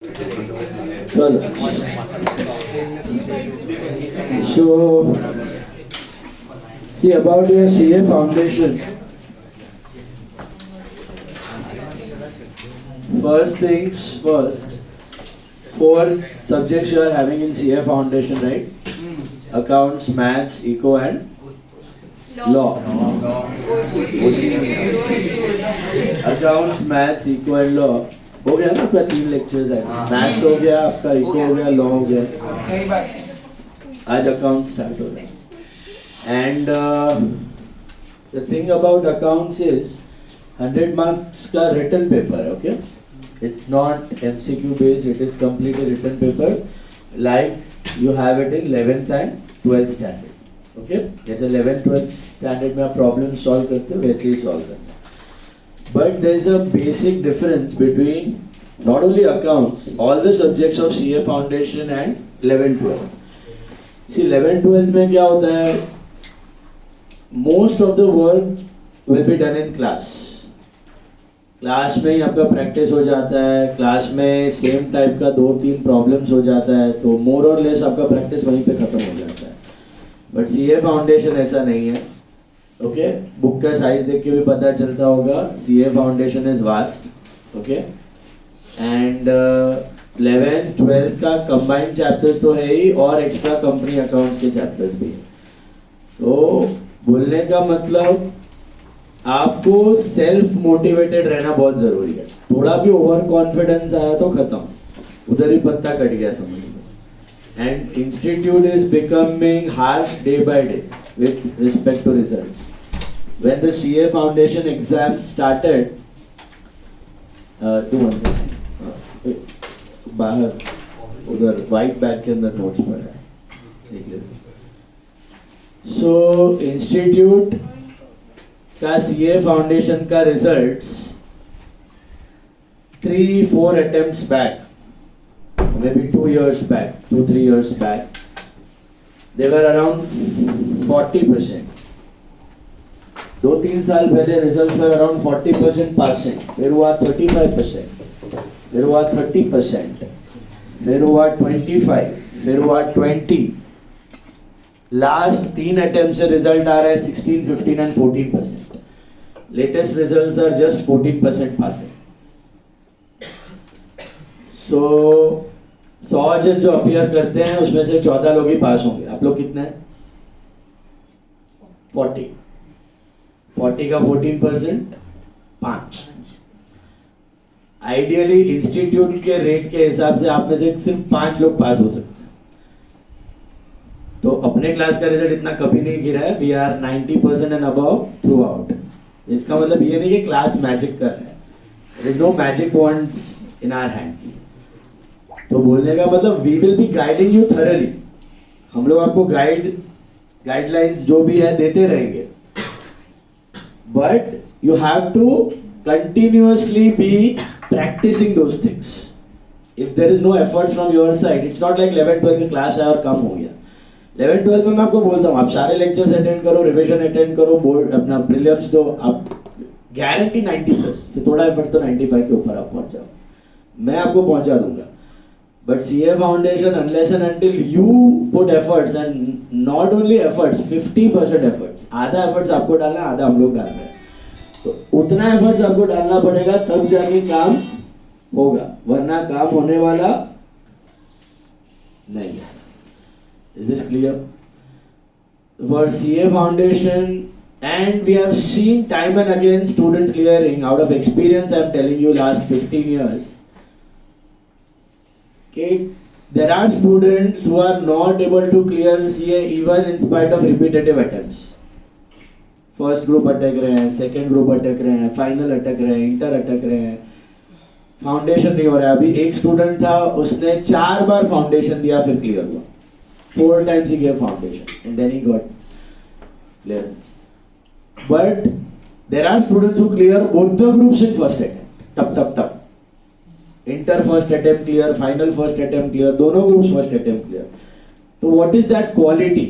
Well, so see about your CA foundation. First things first, four subjects you are having in CA foundation, right? Accounts, maths, eco and law. Accounts, maths, eco and law. हो गया ना आपका 3 lectures है. Maths हो गया आपका, eco हो गया, लॉ हो गया. आज अकाउंट स्टार्ट हो रहा है. And the thing about accounts is 100 marks का रिटन पेपर है. Okay, it's not MCQ based, it is completely written paper like you have it in 11th and 12th standard. Okay, जैसे 11th 12th standard में आप problem solve करते हो वैसे ही solve करते हो. But there is a basic difference between not only accounts, all the subjects of CA foundation and 11th 12th. See, 11th 12th में क्या होता है? Most of the work will be done in class. Class में ही आपका practice हो जाता है, class में सेम टाइप का 2-3 प्रॉब्लम्स हो जाता है, तो मोर और लेस आपका प्रैक्टिस वहीं पे खत्म हो जाता है. बट CA फाउंडेशन ऐसा नहीं है. ओके, बुक का साइज देख के भी पता चलता होगा. CA foundation is vast. Okay, and 11th 12th का कंबाइंड चैप्टर्स तो है ही, और एक्स्ट्रा कंपनी अकाउंट्स के चैप्टर्स भी है. तो बोलने का मतलब आपको सेल्फ मोटिवेटेड रहना बहुत जरूरी है. थोड़ा भी ओवर कॉन्फिडेंस आया तो खत्म, उधर ही पत्ता कट गया समझ लो. And institute is becoming harsh day by day with respect to results. When the CA foundation exam started, बाहर उधर white bag के अंदर notes पड़ा है. So institute का CA foundation का results 3-4 attempts back, maybe 2 years back, 2-3 years back, they were around 40%. 2-3 साल पहले रिजल्ट्स में अराउंड 40% पासिंग, फिर हुआ 35%, फिर हुआ 30%, फिर हुआ 25%, फिर हुआ 20%. लास्ट 3 अटेम्प्ट से रिजल्ट आ रहा है 16, 15 and 14%. Latest results are just 14% passing. So 100 जन जो अपीयर करते हैं उसमें से 14 लोग ही पास होंगे. आप लोग कितने हैं? 40 का 14%, 5. आइडियली इंस्टीट्यूट के रेट के हिसाब से आप में से सिर्फ 5 लोग पास हो सकते हैं. तो अपने क्लास का रिजल्ट इतना कभी नहीं गिरा है. We are 90% and above throughout. इसका मतलब ये नहीं कि क्लास मैजिक कर रहा है. There is no magic wands in our hands. तो बोलने का मतलब we will be guiding you thoroughly. हम लोग आपको गाइडलाइंस जो भी है देते रहेंगे, but you have to continuously be practising those things. If there is no efforts from your side, it's not like 11th 12th की क्लास है और कम हो गया. 11th 12th में मैं आपको बोलता हूँ आप सारे लेक्चर्स अटेंड करो, रिविजन अटेंड करो, बोर्ड अपना प्रीलिम्स दो, आप गारंटी 90+. फिर थोड़ा एफर्ट्स तो 95 के ऊपर आप पहुंच जाओ, मैं आपको पहुंचा दूंगा. But CA foundation, unless and until you put efforts, and not only efforts, 50% efforts, आधा efforts आपको डालना, आधा हम लोग डाल रहे हैं, तो उतना efforts आपको डालना पड़ेगा, तब जाके काम होगा, वरना काम होने वाला नहीं है. Is this clear? For CA foundation, and we have seen time and again students clearing. Out of experience, I am telling you, last 15 years. Okay, there are students who are not able to clear CA even in spite of repetitive attempts. First group अटक रहे हैं, second group अटक रहे हैं, final अटक रहे हैं, inter अटक रहे हैं, फाउंडेशन नहीं हो रहा है. अभी एक स्टूडेंट था, उसने 4 बार फाउंडेशन दिया फिर क्लियर हुआ. 4 times he gave foundation and then he got clearance. But there are students who clear both the groups in first attempt. Tap. Inter first attempt clear, final first attempt clear, दोनों groups first attempt clear. तो what is that quality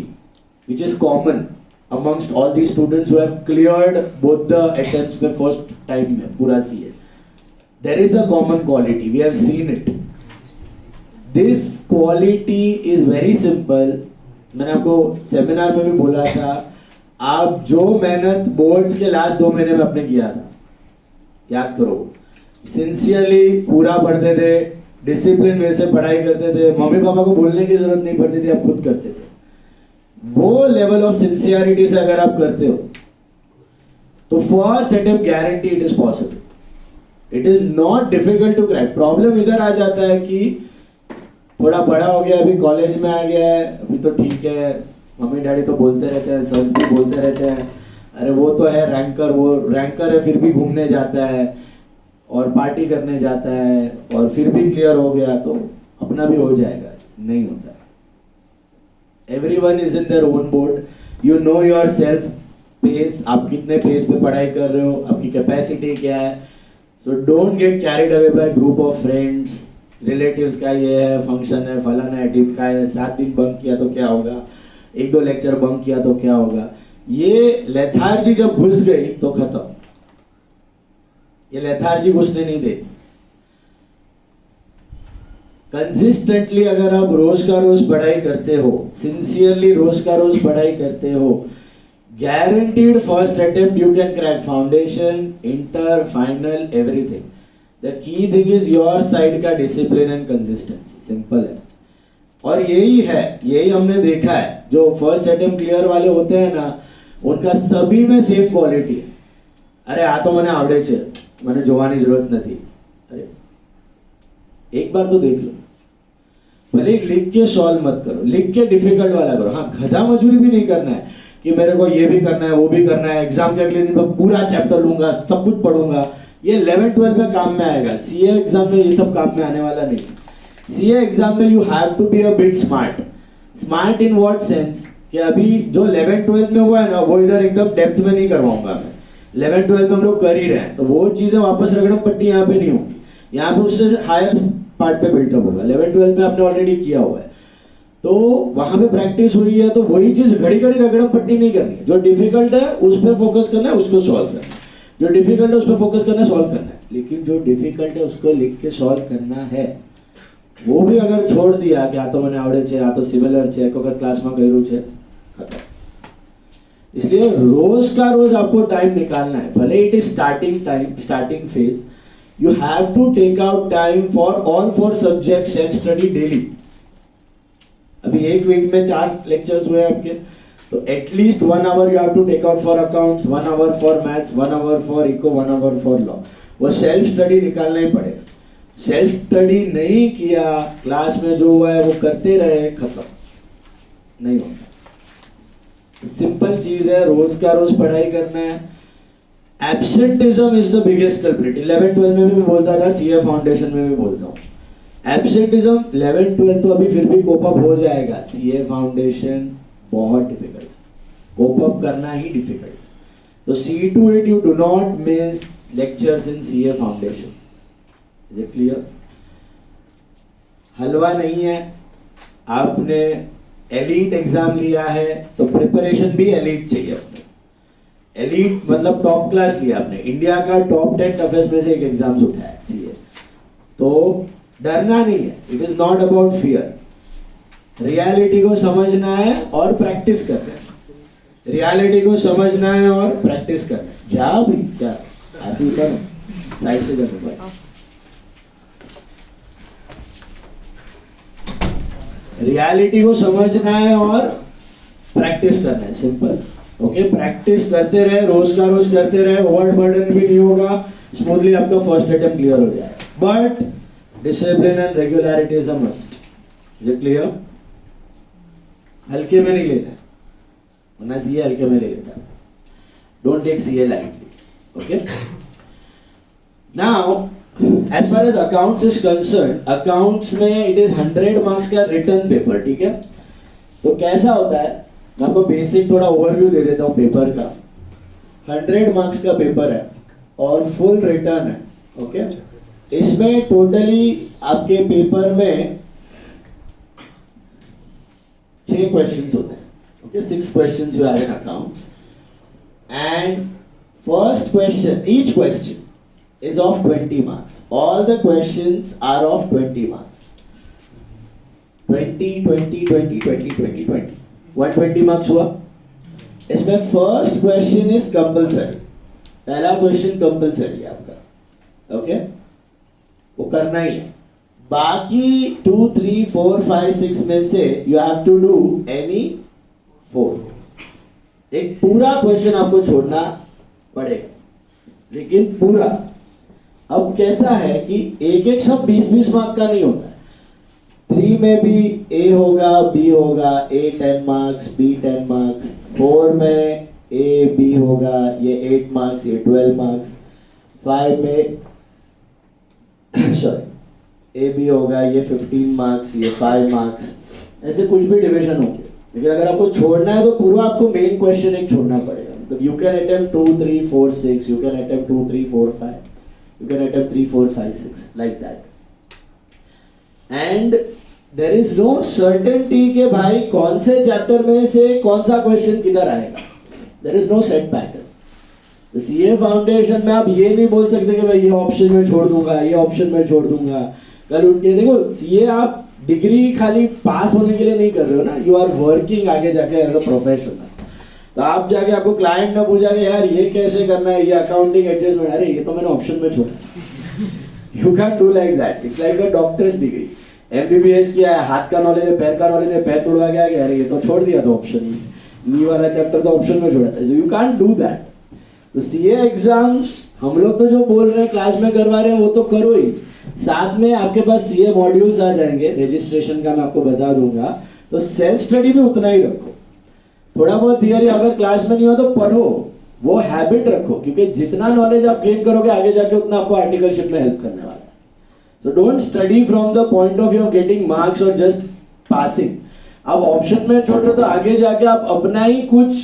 which is common amongst all the students who have cleared both the attempts में first time में पूरा CA? There is a common quality, we have seen it. This quality is very simple. मैंने आपको seminar में भी बोला था, आप जो मेहनत बोर्ड्स के लास्ट 2 महीने में आपने किया था, याद करो. सिंसियरली पूरा पढ़ते थे, डिसिप्लिन वे से पढ़ाई करते थे, मम्मी पापा को बोलने की जरूरत नहीं पड़ती थी, आप खुद करते थे. वो लेवल ऑफ सिंसियरिटी से अगर आप करते हो तो first attempt guarantee it is possible. It is not difficult to crack. Problem इधर आ जाता है कि थोड़ा बड़ा हो गया, अभी कॉलेज में आ गया है, अभी तो ठीक है, मम्मी डैडी तो बोलते रहते हैं, सर भी बोलते रहते हैं, अरे वो तो है रैंकर, वो रैंकर है, फिर भी घूमने जाता है और पार्टी करने जाता है और फिर भी क्लियर हो गया तो अपना भी हो जाएगा. नहीं होता. Everyone is in their own boat. You know your self pace, आप कितने पेस पे पढ़ाई कर रहे हो, आपकी कैपेसिटी क्या है. So don't get carried away by group of friends. Relatives का ये है, फंक्शन है, फलाना है, टिप का है, 7 दिन बंक किया तो क्या होगा, 1-2 लेक्चर बंक किया तो क्या होगा. ये लेथार्जी जब घुस गई तो खत्म. ये लेथार्जी घुसने नहीं देती. कंसिस्टेंटली अगर आप रोज का रोज पढ़ाई करते हो, सिंसियरली रोज का रोज पढ़ाई करते हो, guaranteed first attempt you can crack foundation, inter, final, everything. The key thing is your side का discipline and consistency. Simple है. और यही है, यही हमने देखा है, जो फर्स्ट अटेम्प्ट क्लियर वाले होते हैं ना, उनका सभी में सेम क्वालिटी है. अरे आ तो मैंने आवड़े छे, मैंने જોવાની जरूरत નથી. अरे एक बार तो देख लो. भले लिख के सॉल्व मत करो, लिख के डिफिकल्ट वाला करो. हाँ, गधा मजूरी भी नहीं करना है कि मेरे को ये भी करना है, वो भी करना है, एग्जाम के अगले दिन मैं पूरा चैप्टर लूंगा, सब कुछ पढ़ूंगा. ये 11-12 में काम में आएगा. सीए एग्जाम में ये सब काम में आने वाला नहीं. सीए एग्जाम में you have to be a bit smart. Smart in what sense कि अभी जो 11-12 में हुआ है ना, वो इधर एकदम डेप्थ में नहीं करवाऊंगा मैं. 11-12 में हम लोग कर ही रहे हैं, तो वो चीजें वापस रगड़म पट्टी यहाँ पे नहीं होगी. यहाँ पे उससे हायर पार्ट पे बिल्टअप होगा. 11-12 में आपने ऑलरेडी किया हुआ है, तो वहां पे प्रैक्टिस हुई है, तो वही चीज घड़ी घड़ी रगड़म पट्टी नहीं करनी. जो डिफिकल्ट है उस पर फोकस करना है, उसको सॉल्व करना है. जो डिफिकल्ट है उस पर फोकस करना है, सॉल्व करना है. लेकिन जो डिफिकल्ट है उसको लिख के सॉल्व करना है. वो भी अगर छोड़ दिया कि आ तो मैंने आवड़े छे, आ तो सिमिलर छे, एक वक्त क्लास में કર્યું છે, खत्म. इसलिए रोज का रोज आपको टाइम निकालना है. भले it is starting time, starting phase, you have to take out time for all 4 subjects and study daily. अभी एक वीक में 4 लेक्चर्स हुए आपके, तो at least 1 hour you have to take out for accounts, 1 hour for maths, 1 hour for eco, 1 hour for law. वो self study निकालना ही पड़ेगा. सेल्फ स्टडी नहीं किया, क्लास में जो हुआ है वो करते रहे, खत्म. नहीं होता. सिंपल चीज है, रोज का रोज पढ़ाई करना है. Absenteeism is the biggest culprit. 11-12 में भी मैं बोलता था, सीए फाउंडेशन में भी बोलता हूँ. एब्सेंटिज्म 11-12 तो अभी फिर भी कोप अप हो जाएगा. सीए फाउंडेशन बहुत डिफिकल्ट, कोप अप करना ही डिफिकल्ट. तो C to 8 you do not miss lectures in CA foundation. Is it clear? हलवा नहीं है. आपने एलीट एग्जाम लिया है तो प्रिपरेशन भी एलीट चाहिए. अपने एलीट मतलब टॉप क्लास लिया आपने, इंडिया का टॉप 10 टफेस्ट में से एक एग्जाम उठाया सीए. तो डरना नहीं है. It is not about fear. Reality को समझना है और प्रैक्टिस करना है. रियलिटी को समझना है और प्रैक्टिस करना है. क्या भी क्या आती कर साइड से करना. रियलिटी को समझना है और प्रैक्टिस करना है. सिंपल. ओके, प्रैक्टिस करते रहे, रोज का रोज करते रहे, ओवर बर्डन भी नहीं होगा, स्मूथली आपका फर्स्ट अटेम्प्ट क्लियर हो जाएगा. But discipline and regularity is a must. Is it clear? हल्के में नहीं लेना, वरना सीए हल्के में ले लेता. Don't take CA lightly. Okay, now as far as accounts is concerned, accounts में it is 100 marks का रिटर्न पेपर. ठीक है, तो कैसा होता है, मैं आपको बेसिक थोड़ा ओवरव्यू दे देता हूँ पेपर का. 100 मार्क्स का पेपर है और फुल रिटर्न है. ओके, इसमें टोटली आपके पेपर में 6 क्वेश्चंस होते हैं. Okay, 6 questions you have in accounts and first question, each question is of 20 marks. All the questions are of 20 marks. 20 20 20 20 20 20 120 marks हुआ। इसमें फर्स्ट क्वेश्चन इज कंपलसरी, पहला question compulsory है आपका, ओके, वो करना ही है। बाकी 2 3 4 5 6 में से you have to do any 4। एक पूरा क्वेश्चन आपको छोड़ना पड़ेगा, लेकिन पूरा। अब कैसा है कि एक एक सब 20-20 मार्क का नहीं होता है। 3 में भी A होगा, B होगा, A 10 मार्क्स, B 10 मार्क्स। 4 में A B होगा, ये 8 मार्क्स, ये 12 मार्क्स। 5 में सॉरी A B होगा, ये 15 मार्क्स, ये 5 मार्क्स। ऐसे कुछ भी डिवीजन होंगे, लेकिन अगर आपको छोड़ना है तो पूरा आपको मेन क्वेश्चन एक छोड़ना पड़ेगा। मतलब you can attempt 2 3 4 6, you can attempt 2 3 4 5, you can attempt 3 4 5 6 like that, and there is no certainty के भाई कौन से चैप्टर में से कौन सा क्वेश्चन किधर आएगा। there is no set pattern। तो सीए फाउंडेशन में आप ये नहीं बोल सकते कि भाई ये ऑप्शन में छोड़ दूंगा, ये ऑप्शन में छोड़ दूंगा। कल उठ के देखो, सीए आप डिग्री खाली पास होने के लिए नहीं कर रहे हो ना, यू आर वर्किंग आगे जाके एज अ प्रोफेशनल। तो आप जाके आपको क्लाइंट ने पूछा कि यार ये कैसे करना है, ये अकाउंटिंग एडजस्टमेंट, अरे ये तो मैंने ऑप्शन में छोड़ा। You can do like that. It's like a doctor's degree, MBBS किया है, हाथ का नॉलेज है, पैर का नॉलेज है, पैर तोड़वा गया, अरे ये तो छोड़ दिया था ऑप्शन में, नी वाला चैप्टर तो ऑप्शन में छोड़ा था। So you can do that. तो सीए एग्जाम्स हम लोग तो जो बोल रहे हैं क्लास में करवा रहे हैं वो तो करो ही, साथ में आपके पास सीए मॉड्यूल्स आ जाएंगे, रजिस्ट्रेशन का मैं आपको बता दूंगा। तो सेल्फ स्टडी भी उतना ही रखो, थोड़ा बहुत थियरी अगर क्लास में नहीं हो तो पढ़ो, वो हैबिट रखो, क्योंकि जितना नॉलेज आप गेन करोगे आगे जाके उतना आपको आर्टिकलशिप में हेल्प करने वाला है। So don't study from the point of view of getting marks और जस्ट पासिंग। आप ऑप्शन में छोड़ रहे हो तो आगे जाके आप अपना ही कुछ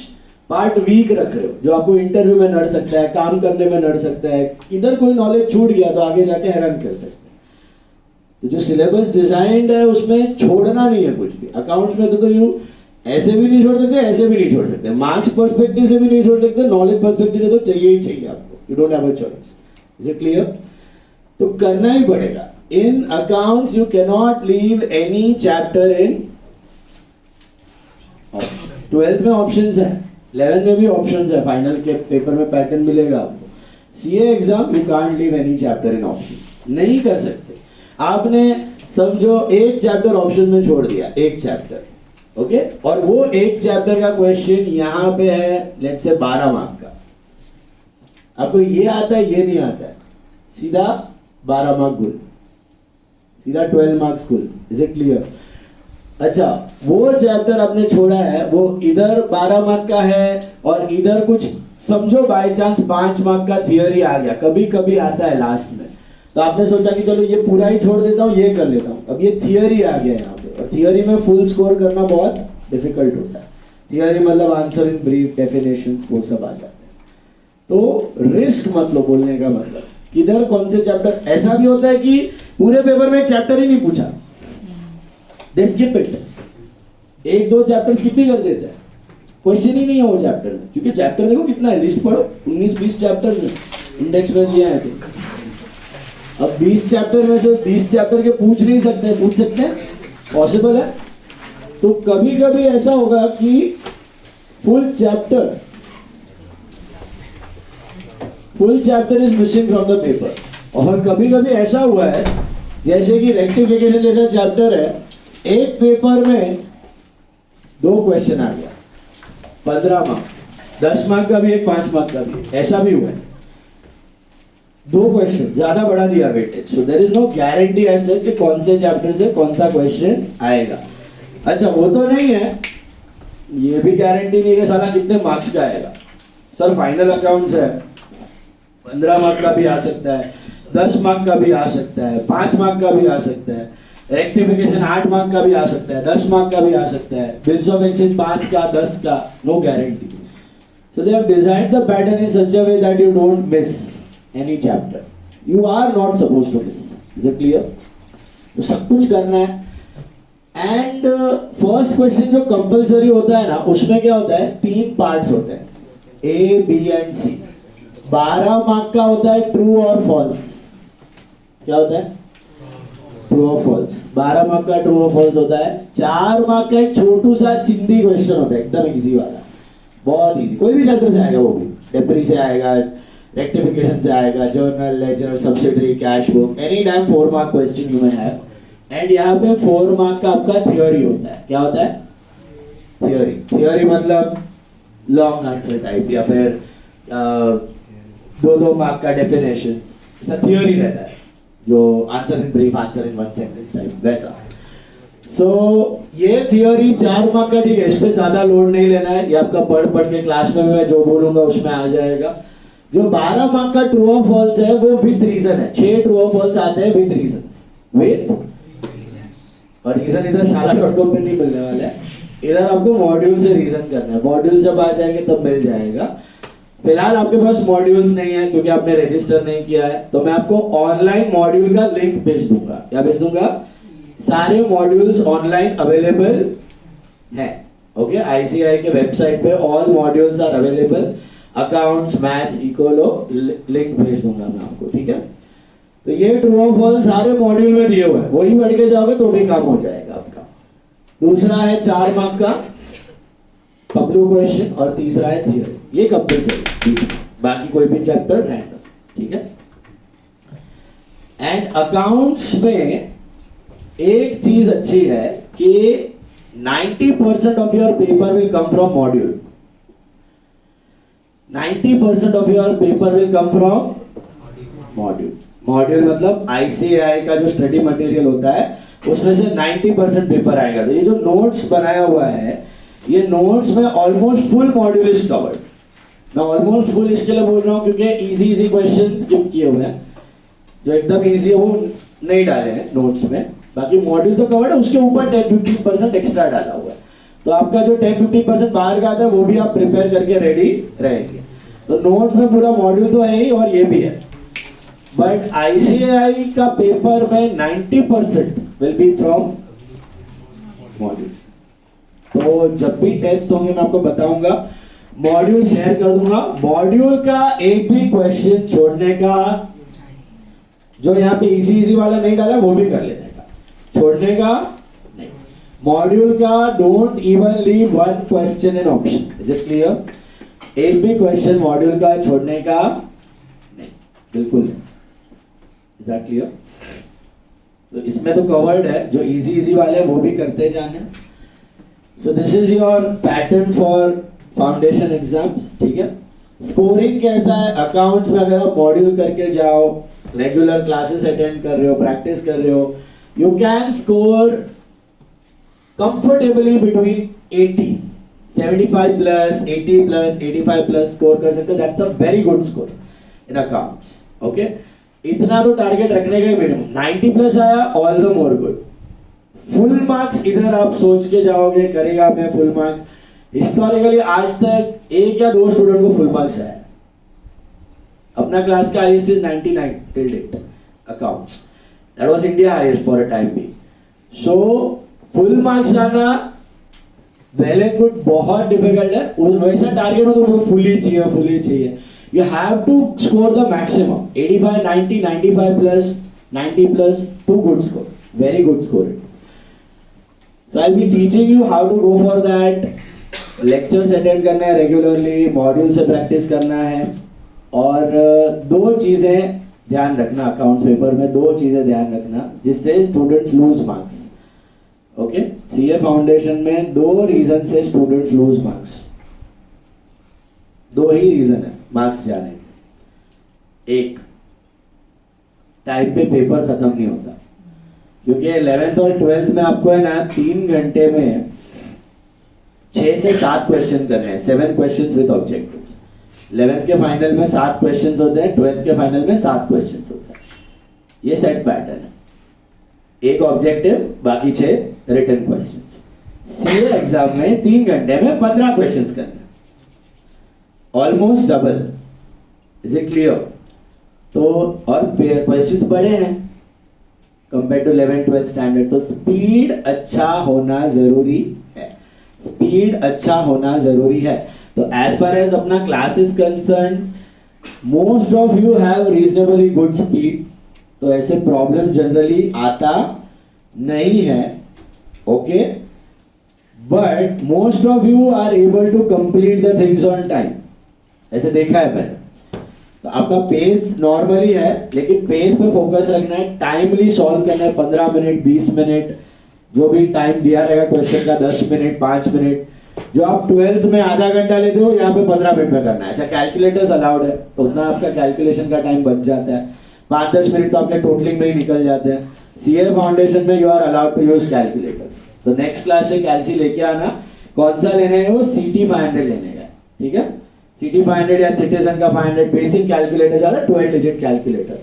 पार्ट वीक रख रहे हो, जो आपको इंटरव्यू में नड़ सकता है, काम करने में नड़ सकता है। इधर कोई नॉलेज छूट गया तो आगे जाके हैरान कर सकते हैं। तो जो सिलेबस डिजाइंड है उसमें छोड़ना नहीं है कुछ भी। अकाउंट्स में तो यू ऐसे भी नहीं छोड़ सकते, ऐसे भी नहीं छोड़ सकते, मार्क्स पर्सपेक्टिव से भी नहीं छोड़ सकते, नॉलेज पर्सपेक्टिव से तो चाहिए ही चाहिए आपको। You don't have a choice. Is it clear? तो करना ही पड़ेगा। In accounts you can not leave any chapter in. 12th में ऑप्शंस है, 11th में भी ऑप्शंस है, फाइनल के पेपर में पैटर्न मिलेगा आपको। CA exam you can't leave any chapter in option, नहीं कर सकते। आपने समझो एक चैप्टर ऑप्शन में छोड़ दिया, एक चैप्टर, ओके, और वो एक चैप्टर का क्वेश्चन यहाँ पे है लेट्स से 12 मार्क का। आपको ये आता है, ये नहीं आता है, सीधा 12 मार्क गुल, सीधा 12 मार्क्स गुल। Is it clear? अच्छा, वो चैप्टर आपने छोड़ा है, वो इधर 12 मार्क का है और इधर कुछ समझो बाय चांस 5 मार्क का थियरी आ गया, कभी कभी आता है लास्ट में। तो आपने सोचा कि चलो ये पूरा ही छोड़ देता हूँ, ये कर लेता हूँ। अब ये थियरी आ गया यहाँ पे, और थियरी में फुल स्कोर करना बहुत डिफिकल्ट होता है। थियरी मतलब आंसर इन ब्रीफ, डेफिनेशंस, वो सब आ जाते हैं। तो रिस्क मत लो बोलने का मतलब, किधर कौन से चैप्टर। ऐसा भी होता है कि पूरे पेपर में एक चैप्टर ही नहीं पूछा, दे स्किप इट, 1-2 चैप्टर स्किप ही कर देते हैं, क्वेश्चन ही नहीं है वो चैप्टर में। क्योंकि चैप्टर देखो कितना है, लिस्ट पढ़ो, 19-20 चैप्टर इंडेक्स में दिया है। तो अब 20 चैप्टर में से 20 चैप्टर के पूछ नहीं सकते, पूछ सकते हैं, पॉसिबल है। तो कभी कभी ऐसा होगा कि full chapter is missing from the paper. और कभी कभी ऐसा हुआ है जैसे कि रेक्टिफिकेशन जैसा चैप्टर है, एक पेपर में 2 क्वेश्चन आ गया, 15 मार्क, 10 मार्क का भी एक, 5 मार्क का भी, ऐसा भी हुआ है। 2 क्वेश्चन ज्यादा बढ़ा दिया weightage. So there is no guarantee as such कि कौन से चैप्टर से कौन सा क्वेश्चन आएगा। अच्छा, वो तो नहीं है, ये भी गारंटी नहीं है कि साला कितने मार्क्स का आएगा। सर फाइनल अकाउंट्स है, 15 मार्क का भी आ सकता है, 10 मार्क का भी आ सकता है, 5 मार्क का भी आ सकता है, रेक्टिफिकेशन 8 मार्क का भी आ सकता है, 10 मार्क का भी आ सकता है, बिल्स ऑफ एक्सचेंज 5 का, 10 का, no guarantee. So they have designed the pattern in such a way that you don't miss any chapter. You are not supposed to miss. Is it clear? तो सब कुछ करना है। एंड फर्स्ट क्वेश्चन जो compulsory होता है ना, उसमें क्या होता है, 3 पार्ट्स होते हैं, A, B and C। 12 mark का होता है ट्रू और फॉल्स। क्या होता है? ट्रू और फॉल्स। 12 मार्क का ट्रू और फॉल्स होता है। 4 मार्क का एक छोटू सा चिंदी क्वेश्चन होता है, एकदम इजी वाला, बहुत इजी, कोई भी चैप्टर से आएगा, वो भी डेप्री से आएगा, रेक्टिफिकेशन से आएगा, journal, ledger, subsidiary, cash book, any time 4 mark question you may have. And यहाँ पे 4 मार्क का आपका थियोरी होता है। क्या होता है? थियोरी। थियोरी मतलब लॉन्ग आंसर टाइप, या फिर 2 मार्क का डेफिनेशन, ऐसा थियोरी रहता है, जो answer in brief, answer in 1 sentence type, वैसा। सो ये थियोरी 4 मार्क का, ठीक है, इस पे ज्यादा लोड नहीं लेना है, ये आपका पढ़ पढ़ के क्लास में मैं जो बोलूंगा उसमें आ जाएगा। जो 12 मार्क का ट्रू और फॉल्स है वो विद रीजन है। 6 ट्रू और फॉल्स आते हैं विद रीजंस, विद, और रीजन इधर शाला.com पे नहीं मिलने वाला है, इधर आपको मॉड्यूल से रीजन करना है। मॉड्यूल जब आ जाएंगे तब मिल जाएगा। फिलहाल आपके पास मॉड्यूल्स नहीं है क्योंकि आपने रजिस्टर नहीं किया है, तो मैं आपको ऑनलाइन मॉड्यूल का लिंक भेज दूंगा। क्या भेज दूंगा? सारे मॉड्यूल्स ऑनलाइन अवेलेबल हैं। ओके, आईसीआई के वेबसाइट पे all modules are available. Accounts, maths, इकोलो, लिंक भेज दूंगा मैं आपको, ठीक है। तो ये ट्रू और फॉल्स सारे मॉड्यूल में दिए हुए हैं, वही पढ़ के जाओगे तो भी काम हो जाएगा आपका। दूसरा है 4 मार्क का पब्लिक क्वेश्चन, और तीसरा है थियरी, ये कंपल्सरी, बाकी कोई भी चैप्टर रैंडम, ठीक है। एंड अकाउंट्स में एक चीज अच्छी है कि 90% of your paper will come from module. 90% of your paper will come from module. Module मतलब आईसीआई का जो स्टडी मटेरियल होता है उसमें से 90% पेपर आएगा। तो ये जो नोट्स बनाया हुआ है, ये नोट्स में almost full module is covered. मैं ऑलमोस्ट फुल इसके लिए बोल रहा हूँ क्योंकि इजी क्वेश्चन स्किप किए हुए हैं, जो एकदम इजी है वो नहीं डाले हैं नोट्स में। बाकी मॉड्यूल तो कवर्ड है, उसके ऊपर 10-15% एक्स्ट्रा डाला हुआ है। तो आपका जो 10-15% बाहर का आता है वो भी आप प्रिपेयर करके रेडी रहेंगे। तो नोट्स में पूरा मॉड्यूल तो है ही, और ये भी है। बट आईसीआई का पेपर में 90% विल बी फ्रॉम मॉड्यूल। तो जब भी टेस्ट होंगे मैं आपको बताऊंगा, मॉड्यूल शेयर कर दूंगा। मॉड्यूल का एक भी क्वेश्चन छोड़ने का, जो यहाँ पे इजी वाला नहीं डाला वो भी कर लेने का, छोड़ने का नहीं। मॉड्यूल का don't even leave 1 question in option. Is it clear? एक भी क्वेश्चन मॉड्यूल का छोड़ने का नहीं, बिल्कुल नहीं। Is that clear? तो इसमें तो कवर्ड है, जो इजी वाले वो भी करते जाने। So this is your pattern for foundation exams, ठीक है। स्कोरिंग कैसा है अकाउंट्स में? अगर आप मॉड्यूल करके जाओ, रेगुलर क्लासेस अटेंड कर रहे हो, प्रैक्टिस कर रहे हो, you can score comfortably between 80, 75 plus, 80 plus, 85 plus score कर सकते हो। That's a very good score in accounts. Okay, इतना तो टारगेट रखने का ही मिनिमम। 90 प्लस आया, all the more good. Full marks इधर आप सोच के जाओगे करेगा मैं फुल मार्क्स, हिस्टोरिकली आज तक 1 या 2 स्टूडेंट को फुल मार्क्स आया। अपना क्लास का highest is 99 till date accounts, that was India highest for a time be. So full marks आना वेल एंड गुड, बहुत डिफिकल्ट है। वैसा टारगेट हो तो फुली चाहिए। You have to score the maximum 85, 90, 95 plus, 90 plus, too good score, very good score. So I'll be teaching you how to go for that. Lectures attend करना है regularly, module से practice करना है, और 2 चीजें ध्यान रखना अकाउंट्स पेपर में, 2 चीजें ध्यान रखना जिससे students lose marks. Okay, CA foundation में 2 रीजन से स्टूडेंट्स लूज मार्क्स। 2 ही रीजन है मार्क्स जाने के। एक, टाइम पे पेपर खत्म नहीं होता, क्योंकि 11th और 12th में आपको है ना 3 घंटे में 6 से 7 क्वेश्चन करने हैं, 7 क्वेश्चंस विद ऑब्जेक्टिव्स। 11th के फाइनल में 7 क्वेश्चंस होते हैं, 12th के फाइनल में 7 क्वेश्चंस होते हैं। ये सेट पैटर्न है, एक ऑब्जेक्टिव, बाकी 6 रिटन क्वेश्चंस। सीए एग्जाम में 3 घंटे में 15 क्वेश्चंस करने, almost double. Is it clear? तो और क्वेश्चंस बड़े हैं compare to 11th 12th standard, तो स्पीड अच्छा होना जरूरी है। स्पीड अच्छा होना जरूरी है। तो एज फार एज अपना class is concern, most of you have reasonably good speed, तो ऐसे प्रॉब्लम जनरली आता नहीं है, okay, but most of you are able to complete the things on time. ऐसे देखा है मैंने। तो आपका पेस नॉर्मली है, लेकिन पेस पे फोकस रखना है, टाइमली सॉल्व करना है। 15 मिनट, 20 मिनट, जो भी टाइम दिया रहेगा क्वेश्चन का, 10 मिनट, 5 मिनट। जो आप 12th में आधा घंटा लेते हो, यहाँ पे 15 मिनट में करना है। अच्छा, कैलकुलेटर्स अलाउड है, तो उतना आपका कैलकुलेशन का टाइम बच जाता है। 5-10 मिनट तो आपके टोटलिंग में ही निकल जाते हैं। सीए फाउंडेशन में you are allowed to use calculators. तो नेक्स्ट क्लास से कैलसी लेके आना। कौन सा लेने है? वो CT 500 लेने का, ठीक है। CT 500 या सिटीजन का 500 बेसिक कैलकुलेटर ज्यादा, 12 डिजिट कैलकुलेटर।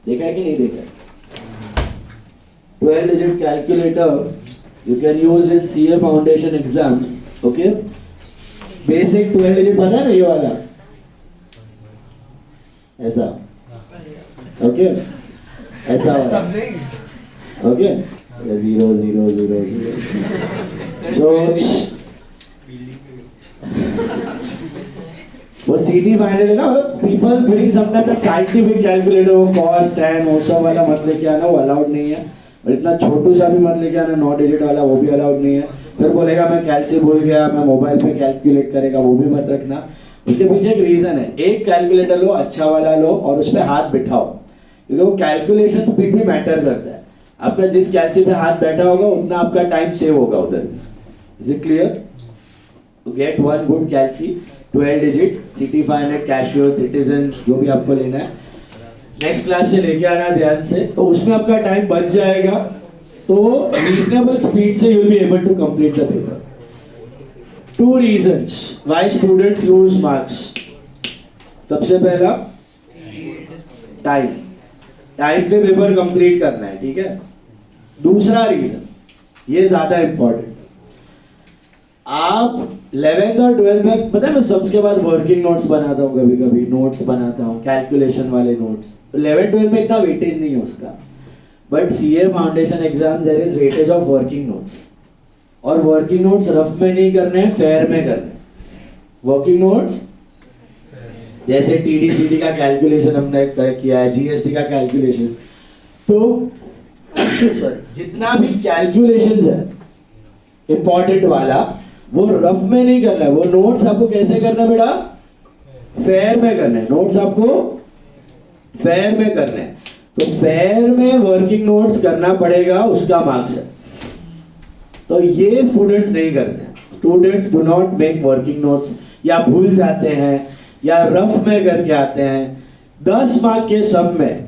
देखा है कि नहीं देखा है? 12 digit calculator you can use in CA foundation exams, okay? Basic 12 digit पता है ना, ये वाला ऐसा, okay? ऐसा वाला, okay? 0 0 0 0 so वो CT 500 है ना, people bring sometimes that scientific calculator, cos tan वो सब वाला मत लेके आना, वो अलाउड नहीं है। और इतना छोटू सा भी मत लेके आना, 9 डिजिट वाला, वो भी अलाउड नहीं है। फिर बोलेगा मैं कैलसी भूल गया, मैं मोबाइल पे कैलकुलेट करेगा, वो भी मत रखना। उसके पीछे एक रीजन है। एक कैलकुलेटर लो, अच्छा वाला लो, और उस पर हाथ बिठाओ, क्योंकि वो कैलकुलेशन स्पीड भी मैटर करता है। आपका जिस कैलसी पे हाथ बैठा होगा, उतना आपका टाइम सेव होगा उधर। Is it clear? To get one good calci 12 digit CT 500 Casio Citizen, जो भी आपको लेना है, नेक्स्ट क्लास से लेके आना ध्यान से। तो उसमें आपका टाइम बच जाएगा, तो रीजनेबल स्पीड से you will be able to complete the paper. 2 reasons why students lose marks. सबसे पहला, टाइम पे पेपर कंप्लीट करना है, ठीक है। दूसरा रीजन, ये ज्यादा इंपॉर्टेंट, आप 11th और 12th में, पता है मैं सबके बाद वर्किंग नोट्स बनाता हूँ, कभी कभी नोट्स बनाता हूँ, कैलकुलेशन वाले नोट्स। 11th 12th में इतना वेटेज नहीं है उसका, but CA foundation exam there is weightage of working notes. और वर्किंग नोट्स रफ में नहीं करने हैं, फेयर में करने हैं। वर्किंग नोट्स जैसे TD/CD का कैलकुलेशन हमने किया है, GST का कैलकुलेशन, तो जितना भी कैलकुलेशन है इंपॉर्टेंट वाला, वो रफ में नहीं करना है। वो नोट्स आपको कैसे करना है बेटा? फेयर में करना है। नोट्स आपको फेयर में करना है। तो फेयर में वर्किंग नोट्स करना पड़ेगा, उसका मार्क्स है। तो ये स्टूडेंट्स नहीं करते हैं। Students do not make working notes, या भूल जाते हैं, या रफ में करके आते हैं। 10 मार्क के सब में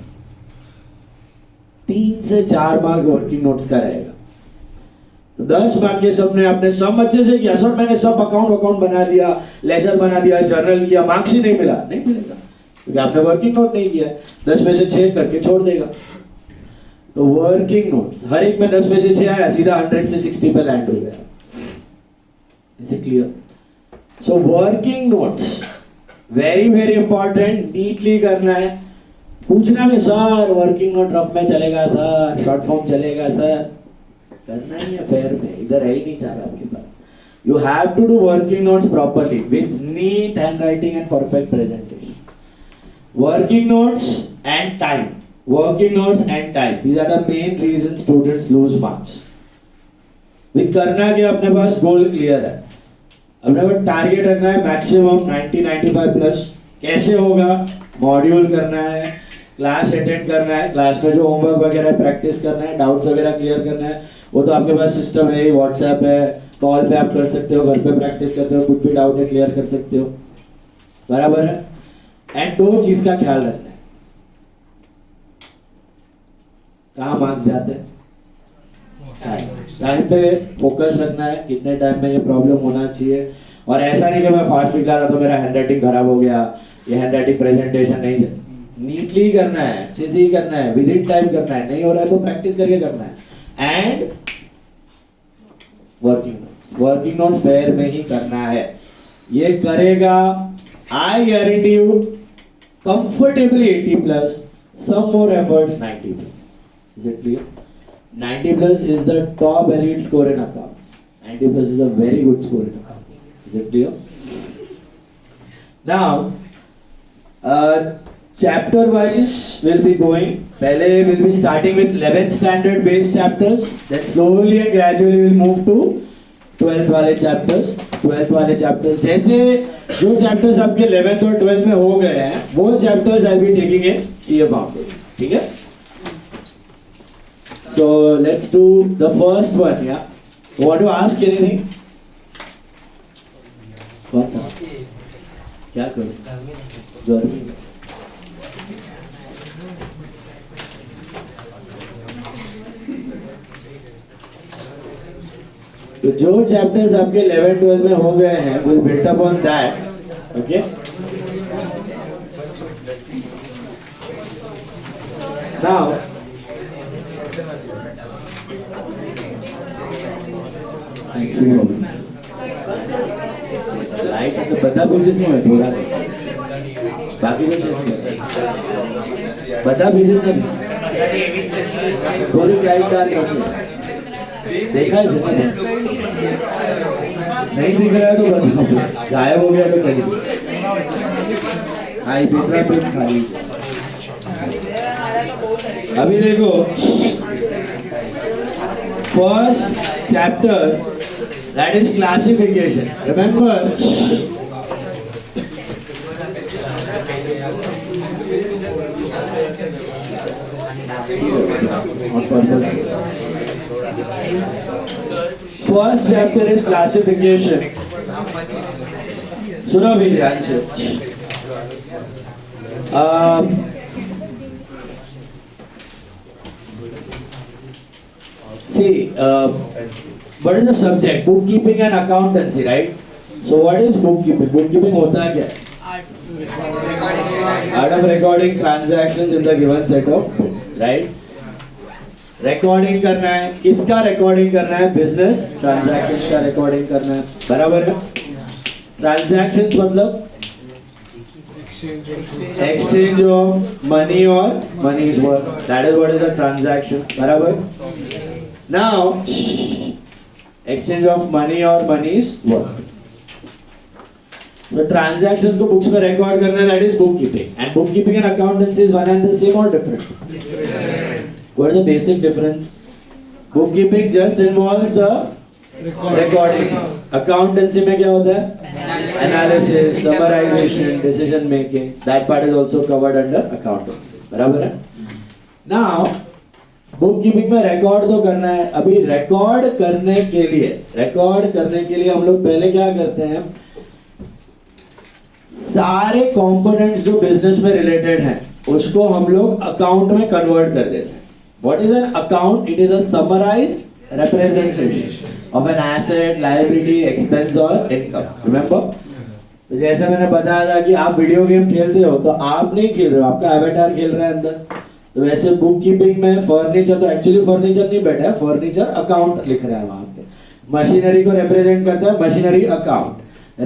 3 से 4 मार्क वर्किंग नोट्स का रहेगा। 10 मार्क के सब ने आपने सब अच्छे से किया, सर मैंने सब अकाउंट बना दिया, लेजर बना दिया, जर्नल किया, मार्क्स ही नहीं मिला, नहीं मिलेगा, क्योंकि आपने वर्किंग नोट नहीं किया। 10 में से 6 करके छोड़ देगा। तो वर्किंग नोट्स हर एक में 10 में से 6 आया, सीधा 100 से 60 पे लैंड हो गया। Is it clear? So working notes very very important, neatly करना है। पूछना भी, सर वर्किंग नोट रफ में चलेगा सर, शॉर्ट फॉर्म चलेगा सर, करना ही है फेयर में, इधर है ही नहीं चाह रहा आपके पास। You have to do working notes properly with neat handwriting and perfect presentation. Working notes and time, working notes and time, these are the main reason students lose marks. करना क्या, अपने पास गोल क्लियर है, अपने पास target रखना है maximum 90-95 plus. कैसे होगा? Module करना है, क्लास अटेंड करना है, क्लास में जो होमवर्क वगैरह प्रैक्टिस करना है, डाउट्स वगैरह क्लियर करना है। वो तो आपके पास सिस्टम है, व्हाट्सएप है, कॉल पे आप कर सकते हो, घर पे प्रैक्टिस करते हो, कुछ भी डाउट है क्लियर कर सकते हो, बराबर है। एंड 2 चीज का ख्याल रखना है, कहाँ मार्क्स जाते हैं, टाइम पे फोकस रखना है, कितने टाइम में ये प्रॉब्लम होना चाहिए। और ऐसा नहीं कि मैं फास्ट लिख रहा था तो मेरा हैंडराइटिंग खराब हो गया, ये हैंडराइटिंग प्रेजेंटेशन नहीं, नीटली करना है, अच्छे से ही करना है, विद इन टाइम करना है, नहीं हो रहा है तो प्रैक्टिस करके करना है। एंड वर्किंग नोट्स फेयर में ही करना है। ये करेगा, I guarantee you comfortably 80 plus, some more efforts 90 plus. Is it clear? 90 plus is the top elite score in accounts. 90 plus is a very good score in accounts. Is it clear? Now, chapter wise we'll be going. पहले we'll be starting with 11th standard based chapters, then slowly and gradually we'll move to 12th वाले chapters. 12th वाले chapters जैसे जो chapters आपके 11th और 12th में हो गए हैं वो chapters I'll be taking in CA Foundation. ठीक है? So let's do the first one. Yeah. Want to ask anything? कौन था? क्या करूँ? गर्मी में तो जो चैप्टर्स आपके 11 12 में हो गए हैं will built up on that. Okay, now light तो बता पेजेस में है थोड़ा, बाकी कुछ बता पेजेस में थोड़ी लाइट डाल कैसे देखा है जगह नहीं दिख रहा है तो बताओ, गायब हो गया तो कहीं आई दूसरा पेज खाली. अभी देखो first chapter that is classification. Remember first chapter is classification. सुनो भी ध्यान से. See, what is the subject? Bookkeeping and accountancy, right? So what is bookkeeping? Bookkeeping होता है क्या? Art of recording transactions in the given set of books, right? Recording करना है. किसका रिकॉर्डिंग करना है? बिजनेस ट्रांजैक्शंस का रिकॉर्डिंग करना है. बराबर है. ट्रांजैक्शंस मतलब एक्सचेंज ऑफ मनी और money is worth. That is what is a transaction. बराबर. नाउ एक्सचेंज ऑफ मनी और मनी इज वर्थ. तो ट्रांजैक्शंस को बुक्स में रिकॉर्ड करना है. That is book keeping. And book keeping and accountancy is one and the same और different? What is the basic difference? Bookkeeping just involves the recording. Accountancy में क्या होता है? Analysis, summarization, decision making. That part is also covered under accountancy. बराबर है? Now, bookkeeping में record तो करना है. अभी record करने के लिए हम लोग पहले क्या करते हैं? सारे components जो business में related हैं, उसको हम लोग account में convert कर देते हैं. What is an account? It is a summarized representation of an asset, liability, expense or income. Remember? तो जैसे मैंने बताया था कि आप वीडियो गेम खेलते हो तो आप नहीं खेल रहे हो, आपका एवेटार खेल रहा है अंदर. तो वैसे बुक कीपिंग में फर्नीचर तो एक्चुअली फर्नीचर नहीं बैठा है, फर्नीचर अकाउंट लिख रहा है वहां पे. मशीनरी को रिप्रेजेंट करता है मशीनरी अकाउंट.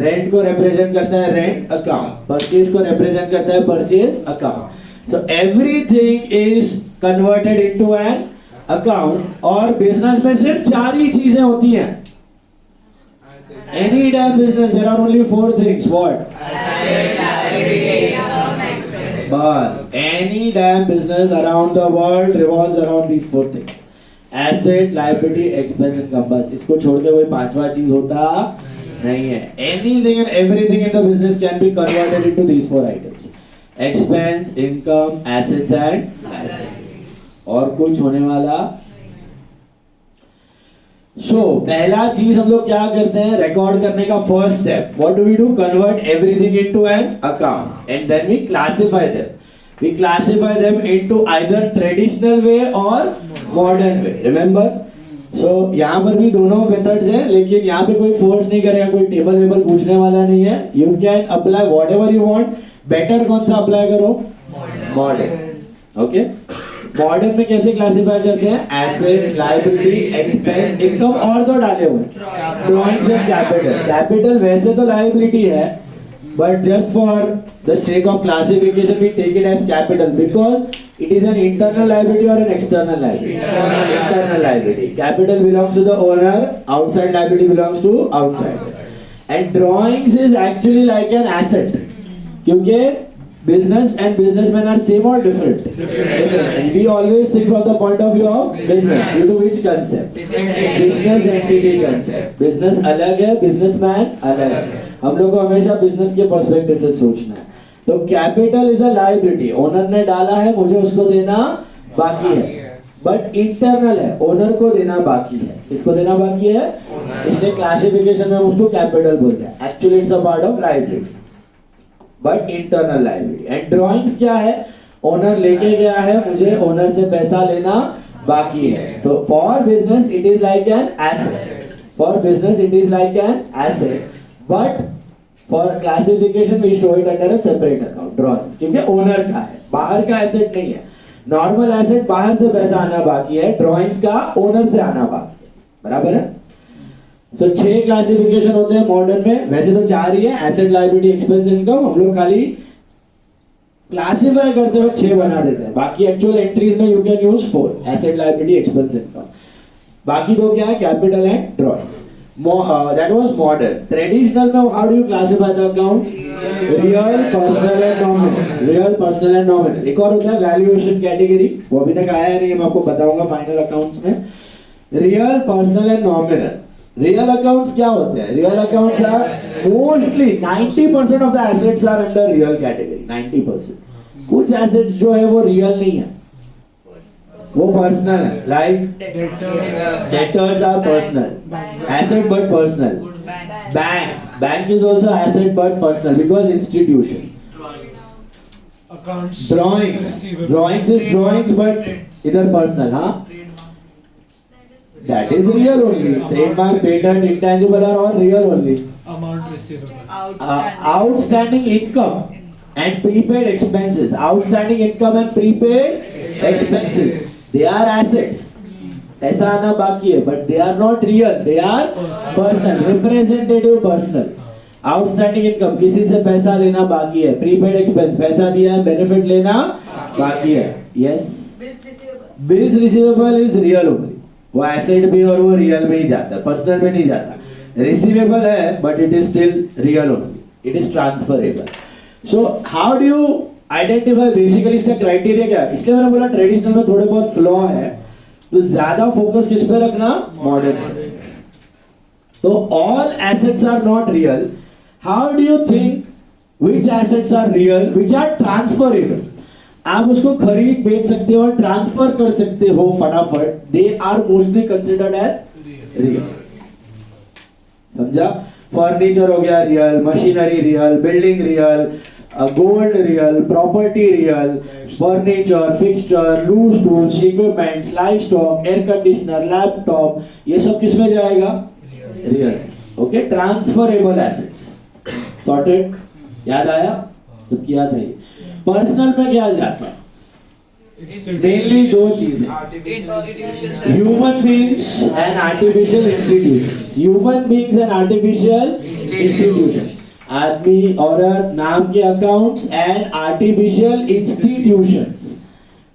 रेंट को रिप्रेजेंट करता है रेंट अकाउंट. परचेज को रिप्रेजेंट करता है purchase account. So everything is converted into an account. और बिजनेस में सिर्फ 4 ही चीजें होती हैं. Any damn business there are only 4 things. What? Asset, liability, income, expense. बस any damn business around the world revolves around these 4 things. Asset, liability, expense, income. बस इसको छोड़ के कोई पांचवा चीज होता नहीं है. Anything and everything in the business can be converted into these 4 items. Expense, income, assets and liabilities. और कुछ होने वाला. पहला चीज हम लोग क्या करते हैं? रिकॉर्ड करने का first step. What do we do? Convert everything into an account and then we classify them. We classify them into either traditional way और मॉडर्न वे. रिमेंबर? यहाँ पर भी दोनों मेथड्स हैं, लेकिन यहाँ पे कोई फोर्स नहीं करेगा, कोई टेबल वेबल पूछने वाला नहीं है. You can apply whatever you want. Better कौन सा अप्लाई करो? मॉडर्न. ओके. मॉडर्न में कैसे क्लासिफाई करते हैं? एसेट्स, लायबिलिटी, एक्सपेंस, इनकम और तो डाले हुए ड्रॉइंग्स एंड कैपिटल. कैपिटल वैसे तो लायबिलिटी है, but just for the sake of classification we take it as capital because it is an internal liability or an external liability? Internal liability. Capital belongs to the owner, outside liability belongs to outsiders. And drawings is actually like an asset. क्योंकि business and businessmen are same or different? Different. We always think from the point of view of business. Due to which concept? Business entity concept. Business अलग है, businessman अलग है. हम लोग को हमेशा business के perspective से सोचना है. तो capital is a liability. Owner ने डाला है, मुझे उसको देना बाकी है. बट इंटरनल है, ओनर को देना बाकी है. किसको देना बाकी है? इसलिए क्लासिफिकेशन में उसको कैपिटल बोलते हैं. Actually it's a part of liability, but internal liability. And drawings क्या है? ओनर लेके गया है, मुझे ओनर से पैसा लेना बाकी है. So for business it is like an asset. For business it is like an asset, but for classification we show it under a separate account, drawings, क्योंकि ओनर का है, बाहर का एसेट नहीं है. नॉर्मल एसेट बाहर से पैसा आना बाकी है, ड्राइंग्स का ओनर से आना बाकी है. बराबर है? सो 6 क्लासिफिकेशन होते हैं मॉडर्न में. वैसे तो 4 ही है, एसेट, लायबिलिटी, एक्सपेंस, इनकम. हम लोग खाली क्लासिफाई करते हुए 6 बना देते हैं. बाकी एक्चुअल एंट्रीज में you can use 4, asset, liability, expense, income. बाकी 2 क्या है? Capital and drawings. That was modern. Traditional में how do you classify the accounts? Real, personal and nominal. Real, personal and nominal. एक और होता है valuation category. वो अभी तक आया नहीं, मैं आपको बताऊंगा final accounts में. Real, personal and nominal. Real accounts क्या होते हैं? Real accounts are mostly 90% of the assets are under real category. 90%. कुछ assets जो है वो real नहीं है, वो पर्सनल है. Like debtors are personal, asset but personal. Bank is also asset but personal because institution. Drawings is drawings but इधर personal. हाँ, that is real only. Trademark, patent, intangible are all real only. Outstanding income and prepaid expenses. Outstanding income and prepaid expenses, they are assets. पैसा आना बाकी है, but they are not real. They are personal, representative personal. Outstanding income, किसी से पैसा लेना बाकी है. Prepaid expense, पैसा दिया है, benefit लेना बाकी है. Yes. Bills receivable is real only. वो asset भी और वो real में ही जाता है, personal में नहीं जाता. Receivable है, but it is still real only. It is transferable. So how do you identify? Basically इसका क्राइटेरिया क्या है? इसलिए मैंने बोला ट्रेडिशनल में थोड़े बहुत फ्लॉ है, तो ज्यादा फोकस किस पे रखना? मॉडर्न. तो all assets are not real. How do you think which assets are real, which are transferable? आप उसको खरीद बेच सकते हो और ट्रांसफर कर सकते हो फटाफट. They are mostly considered as real. समझा? फर्नीचर हो गया real, machinery real, building real, gold real, property real, furniture, fixture, loose tools, equipments, live stock, air conditioner, laptop, ये सब किस में जाएगा? Real. Okay, transferable assets. Sorted? याद आया? सबकी याद है? पर्सनल में क्या जाता है? मेनली 2 चीजें, human beings and artificial institution. Human beings and artificial institution. आदमी, औरत, नाम के accounts and artificial institutions.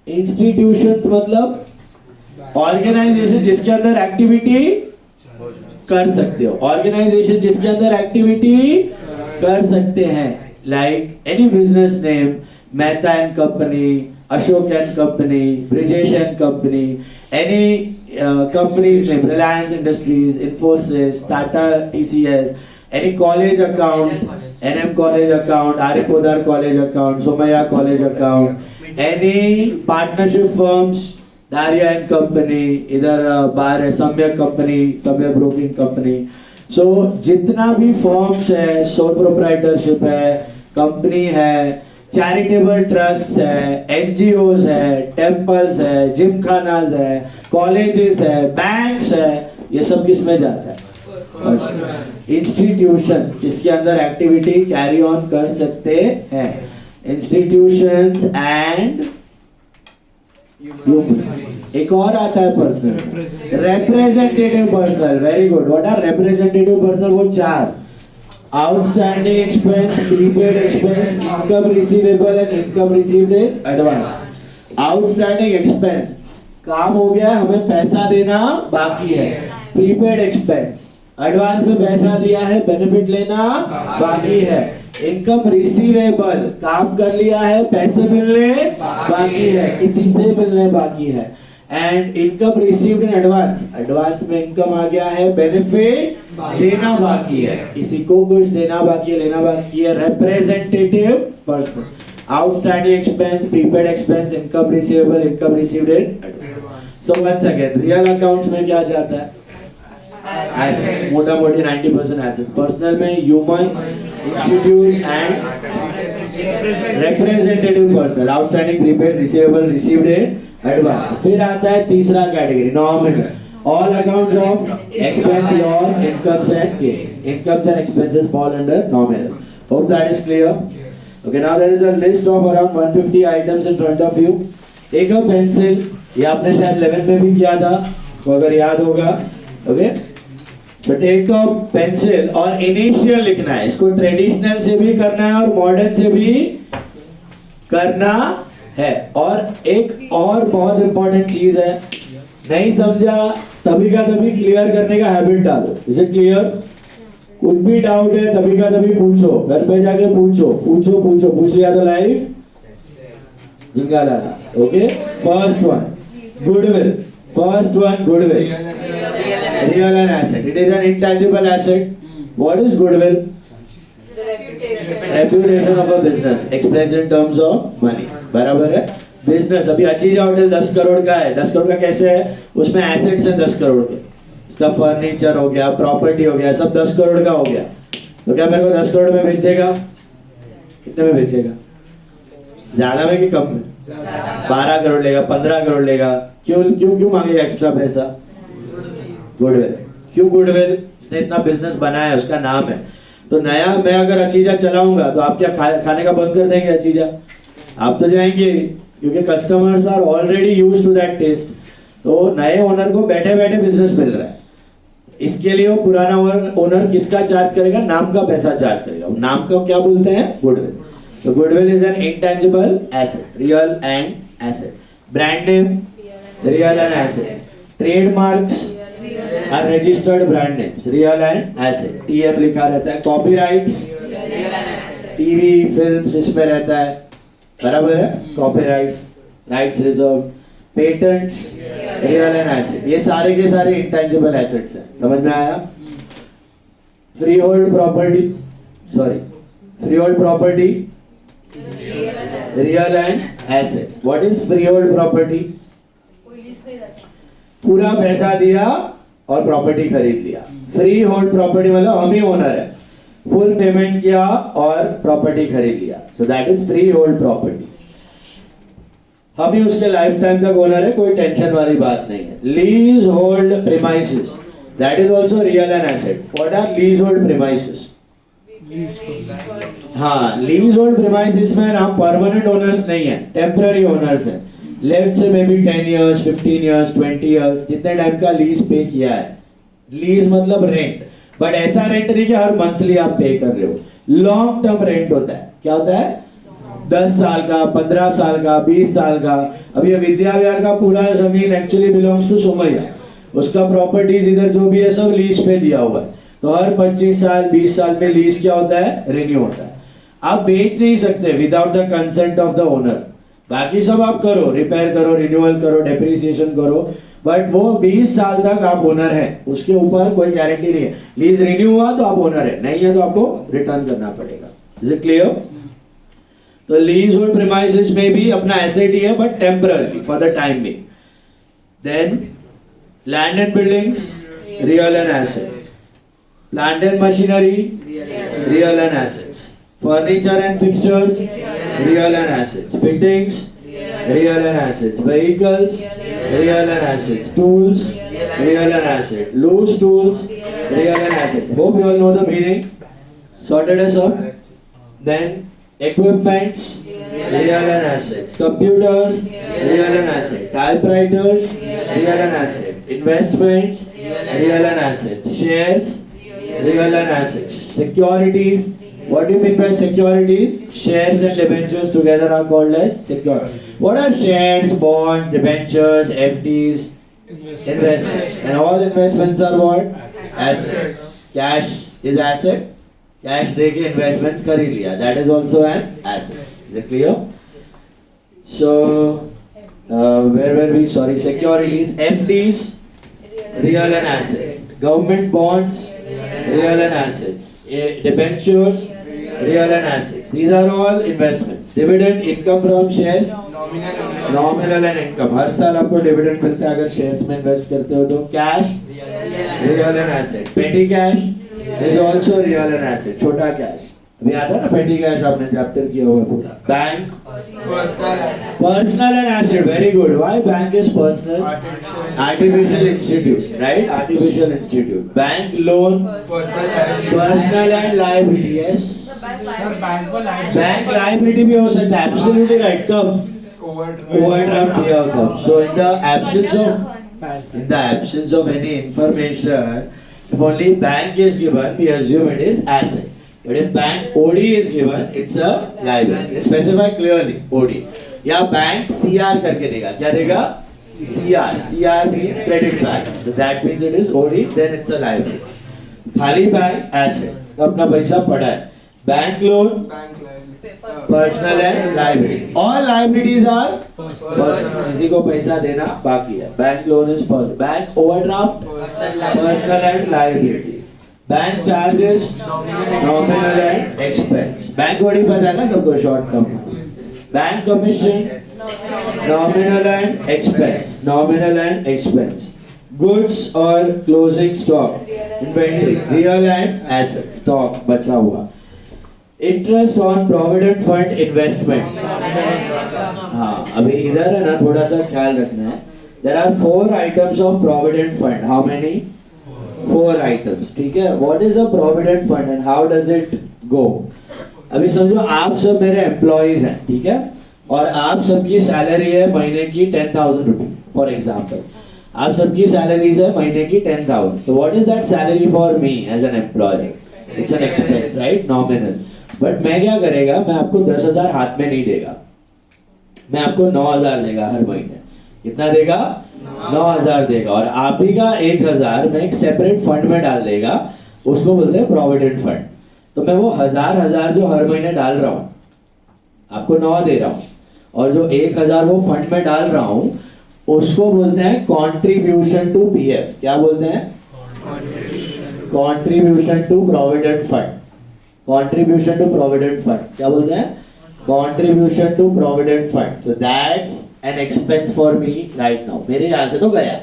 Institutions मतलब ऑर्गेनाइजेशन जिसके अंदर एक्टिविटी कर सकते हो. ऑर्गेनाइजेशन जिसके अंदर एक्टिविटी कर सकते हैं. Like any business name, Mehta and company, Ashok and Company, Brijesh and Company, any company's name, Reliance Industries, Infosys, Tata, TCS, any college account, NM college account, Arya Podar college account, Somaya college account, any partnership firms, Darya and Company, इधर बाहर है Samyak Company, Samyak Broking Company. So जितना भी firms है, sole proprietorship है, company है, charitable trust है, NGOs है, टेम्पल्स है, जिम खानाज है, कॉलेजेस है, बैंक्स है, ये सब किस में जाता है? इंस्टीट्यूशन जिसके अंदर एक्टिविटी कैरी ऑन कर सकते हैं. इंस्टीट्यूशंस एंड एक और आता है personal, representative personal. Very good. What are representative personal? वो 4: outstanding expense, prepaid expense, income receivable and income received in advance. Outstanding expense, काम हो गया, हमें पैसा देना बाकी है. Prepaid expense, एडवांस में पैसा दिया है, बेनिफिट लेना बाकी है. इनकम रिसीवेबल, काम कर लिया है, पैसे मिलने बाकी है, किसी से मिलने बाकी है। And income received in advance, advance में इनकम आ गया है, बेनिफिट देना बाकी है, किसी को कुछ देना बाकी है, लेना बाकी है। Representative person, outstanding expense, prepaid expense, income receivable, income received in advance. So once again real accounts में क्या जाता है? एसेट, मोटा मोटी 90% एसेट्स। पर्सनल में human, institute and representative person, outstanding, prepaid, receivable, received in advance. फिर आता है तीसरा category, nominal, all accounts of expense, loss, incomes and gains, incomes and expenses fall under nominal. Hope that is clear. Okay, now there is a list of around 150 items in front of you. एक pencil, ये आपने शायद 11th में भी किया था, तो अगर याद होगा। ओके, तो टेक अ पेंसिल और इनिशियल लिखना है। इसको ट्रेडिशनल से भी करना है और मॉडर्न से भी करना है। और एक और बहुत इंपॉर्टेंट चीज है, नहीं समझा तभी का तभी क्लियर करने का हैबिट डालो। Is it clear? कुछ भी डाउट है तभी का तभी पूछो, घर पे जाके पूछ लिया तो लाइफ जिंगा लाना। Okay, first one goodwill, first one goodwill, real an asset. It is an intangible asset. What is goodwill? The reputation. Reputation of a business expressed in terms of money. बराबर है? बिजनेस, अभी अचीजा hotel 10 crore का है। 10 करोड़ का कैसे है? उसमें assets हैं 10 करोड़ के, उसका फर्नीचर हो गया, प्रॉपर्टी हो गया, सब 10 करोड़ का हो गया। तो क्या मेरे को 10 करोड़ में बेच देगा? कितने में बेचेगा? ज्यादा में कि कम में? 12 करोड़ लेगा, 15 करोड़ लेगा। क्यों क्यों क्यों मांगेगा एक्स्ट्रा पैसा? गुडविल। क्यों गुडविल? उसने इतना बिजनेस बनाया है, उसका नाम है। तो नया मैं अगर अचीजा चलाऊंगा तो आप क्या खाने का बंद कर देंगे अचीजा? आप तो जाएंगे, क्योंकि customers are already used to that taste. तो नए ओनर को बैठे बैठे बिजनेस मिल रहा है, इसके लिए वो पुराना ओनर किसका चार्ज करेगा? नाम का पैसा चार्ज करेगा। नाम का क्या बोलते हैं? गुडविल। तो goodwill is an intangible asset, real and asset. Brand name, real and asset. Trademarks are registered brand names, real and asset, TM लिखा रहता है। कॉपीराइट्स, टीवी फिल्म्स इसमें रहता है, बराबर है? Copyrights, rights reserve, patents, real and asset. ये सारे के सारे इंटेंजिबल एसेट्स हैं। समझ में आया? Free hold property, sorry, free hold property, real and assets. What is free hold property? पूरा पैसा दिया और प्रॉपर्टी खरीद लिया। फ्री होल्ड प्रॉपर्टी मतलब हम ही ओनर है, फुल पेमेंट किया और प्रॉपर्टी खरीद लिया। So that is free hold property. हम ही उसके लाइफ टाइम तक ओनर है, कोई टेंशन वाली बात नहीं है। Lease hold premises, that is also real and asset. What are lease hold premises? हाँ, लीज होल्ड प्रीमाइसेस में ना परमानेंट ओनर्स नहीं है, टेम्पररी ओनर्स हैं। Let's say may be 10 years, 15 years, 20 years, जितने टाइम का लीज पे किया है। लीज मतलब रेंट, बट ऐसा रेंट नहीं कि हर मंथली आप पे कर रहे हो। लॉन्ग टर्म रेंट होता है। क्या होता है? 10 साल का, 15 साल का, 20 साल का। अब ये विद्या विहार का पूरा जमीन एक्चुअली बिलोंग्स टू सोमैया, उसका प्रॉपर्टीज इधर जो भी है सब लीज पे दिया हुआ है। तो हर 25 साल 20 साल में लीज क्या होता है? रिन्यू होता है। आप बेच नहीं सकते without the consent of the owner. बाकी सब आप करो, रिपेयर करो, रिन्यूअल करो, डेप्रिसिएशन करो, बट वो 20 साल तक आप ओनर हैं, उसके ऊपर कोई गारंटी नहीं है। लीज रिन्यू हुआ तो आप ओनर है, नहीं है तो आपको रिटर्न करना पड़ेगा। Is it clear? तो लीज होल्ड प्रीमाइसेस में भी अपना एसेट ही है, but temporary for the time में। Then land and buildings, real and asset. Plant and machinery, real and assets. Furniture and fixtures, real and assets. Fittings, real and assets. Vehicles, real and assets. Tools, real and assets. Loose tools, real and assets. Hope you all know the meaning. Sorted us up. Then equipments, real and assets. Computers, real and assets. Typewriters, real and assets. Investments, real and assets. Shares, real and assets. Securities. What do you mean by securities? Shares and debentures together are called as securities. What are shares, bonds, debentures, FDs? Investments. And all investments are what? Assets. Cash is asset. Cash दे के investments कर ही लिया, that is also an asset. Is it clear? So where were we? Sorry, securities, FDs, real and assets. Government bonds, real and assets. Debentures, real and assets. These are all investments. Dividend income from shares, nominal and income. हर साल आपको dividend मिलता है अगर shares में invest करते हो तो। Cash, real and asset. पेटी cash is also real and asset, छोटा कैश। अभी आता है ना पेटी कैश, आपने चैप्टर किया हुआ पूरा। Bank, personal and asset, very good. Why bank is personal? Artificial institute, right? Artificial institute. Bank loan, personal and liability. Yes, bank liability भी हो सकता है। Absolutely right. कब? ओवरड्राफ्ट दिया होता है। So in the absence of any information, if only bank is given, we assume it is asset. But if bank OD is given, it's a liability. It's specified clearly OD. या bank CR करके देगा, क्या देगा? CR means credit card. So that means it is OD, then it's a liability. खाली bank asset, अपना पैसा पड़ा है। Bank loan, personal and liability. All liabilities are personal, किसी को पैसा देना बाकी है। Bank loan is personal. Bank overdraft, personal and liability. Bank charges, nominal and expense. Bank body पता है ना सबको, short term. Bank commission, nominal and expense, nominal and expense. Goods और closing stock, inventory, real and asset, stock बचा हुआ। Interest on provident fund investment. हाँ, अभी इधर है ना, थोड़ा सा ख्याल रखना है। There are 4 items of provident fund. How many? 4 items, ठीक है। What is a provident fund and how does it go? अभी समझो आप सब मेरे एम्प्लॉइज हैं, ठीक है, और आप सबकी सैलरी है महीने की 10,000 रुपीज फॉर एग्जाम्पल। आप सबकी सैलरीज है महीने की 10,000। तो what is that salary for me as an employee? It's an expense, right? Nominal. But मैं क्या करेगा, मैं आपको 10,000 हाथ में नहीं देगा, मैं आपको 9,000 देगा हर महीने। कितना देगा? 9,000 देगा। और आप ही का 1,000 मैं एक सेपरेट फंड में डाल देगा, उसको बोलते हैं प्रोविडेंट फंड। तो मैं वो 1,000 जो हर महीने डाल रहा हूँ, आपको 9 दे रहा हूँ, और जो 1,000 वो फंड में डाल रहा हूँ, उसको बोलते हैं कॉन्ट्रीब्यूशन टू पीएफ। क्या बोलते हैं? Contribution to provident fund. Contribution to provident fund क्या बोलते हैं? Contribution to provident fund. So that's an expense for me right now. मेरे यहाँ से तो गया,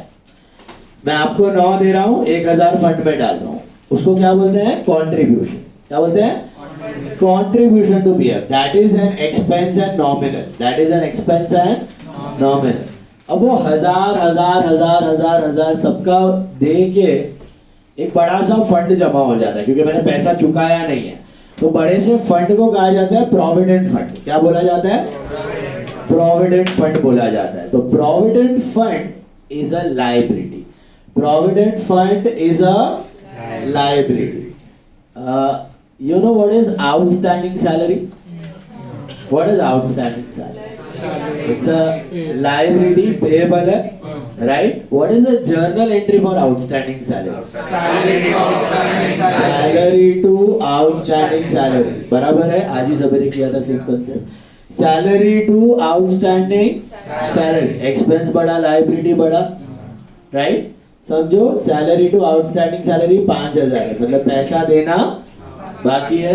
मैं आपको 9 दे रहा हूँ, 1,000 फंड में डाल रहा हूँ, उसको क्या बोलते हैं? कॉन्ट्रीब्यूशन। क्या बोलते हैं? Contribution to PF. That is an expense and nominal. That is an expense and nominal. अब वो हजार सबका दे के एक बड़ा सा फंड जमा हो जाता है, क्योंकि मैंने पैसा चुकाया नहीं है। तो बड़े से फंड को कहा जाता है प्रोविडेंट फंड। क्या बोला जाता है? प्रोविडेंट फंड बोला जाता है। तो provident fund is a liability. Provident fund is a liability. You know what is outstanding salary? What is outstanding salary? It's a liability payable, right? What is the journal entry for outstanding salary? Salary to outstanding salary. बराबर है, आज ही सबने किया था same concept. Salary to outstanding salary. Expense बढ़ा, liability बढ़ा, right? समझो, salary to outstanding salary 5,000 है, मतलब पैसा देना बाकी है।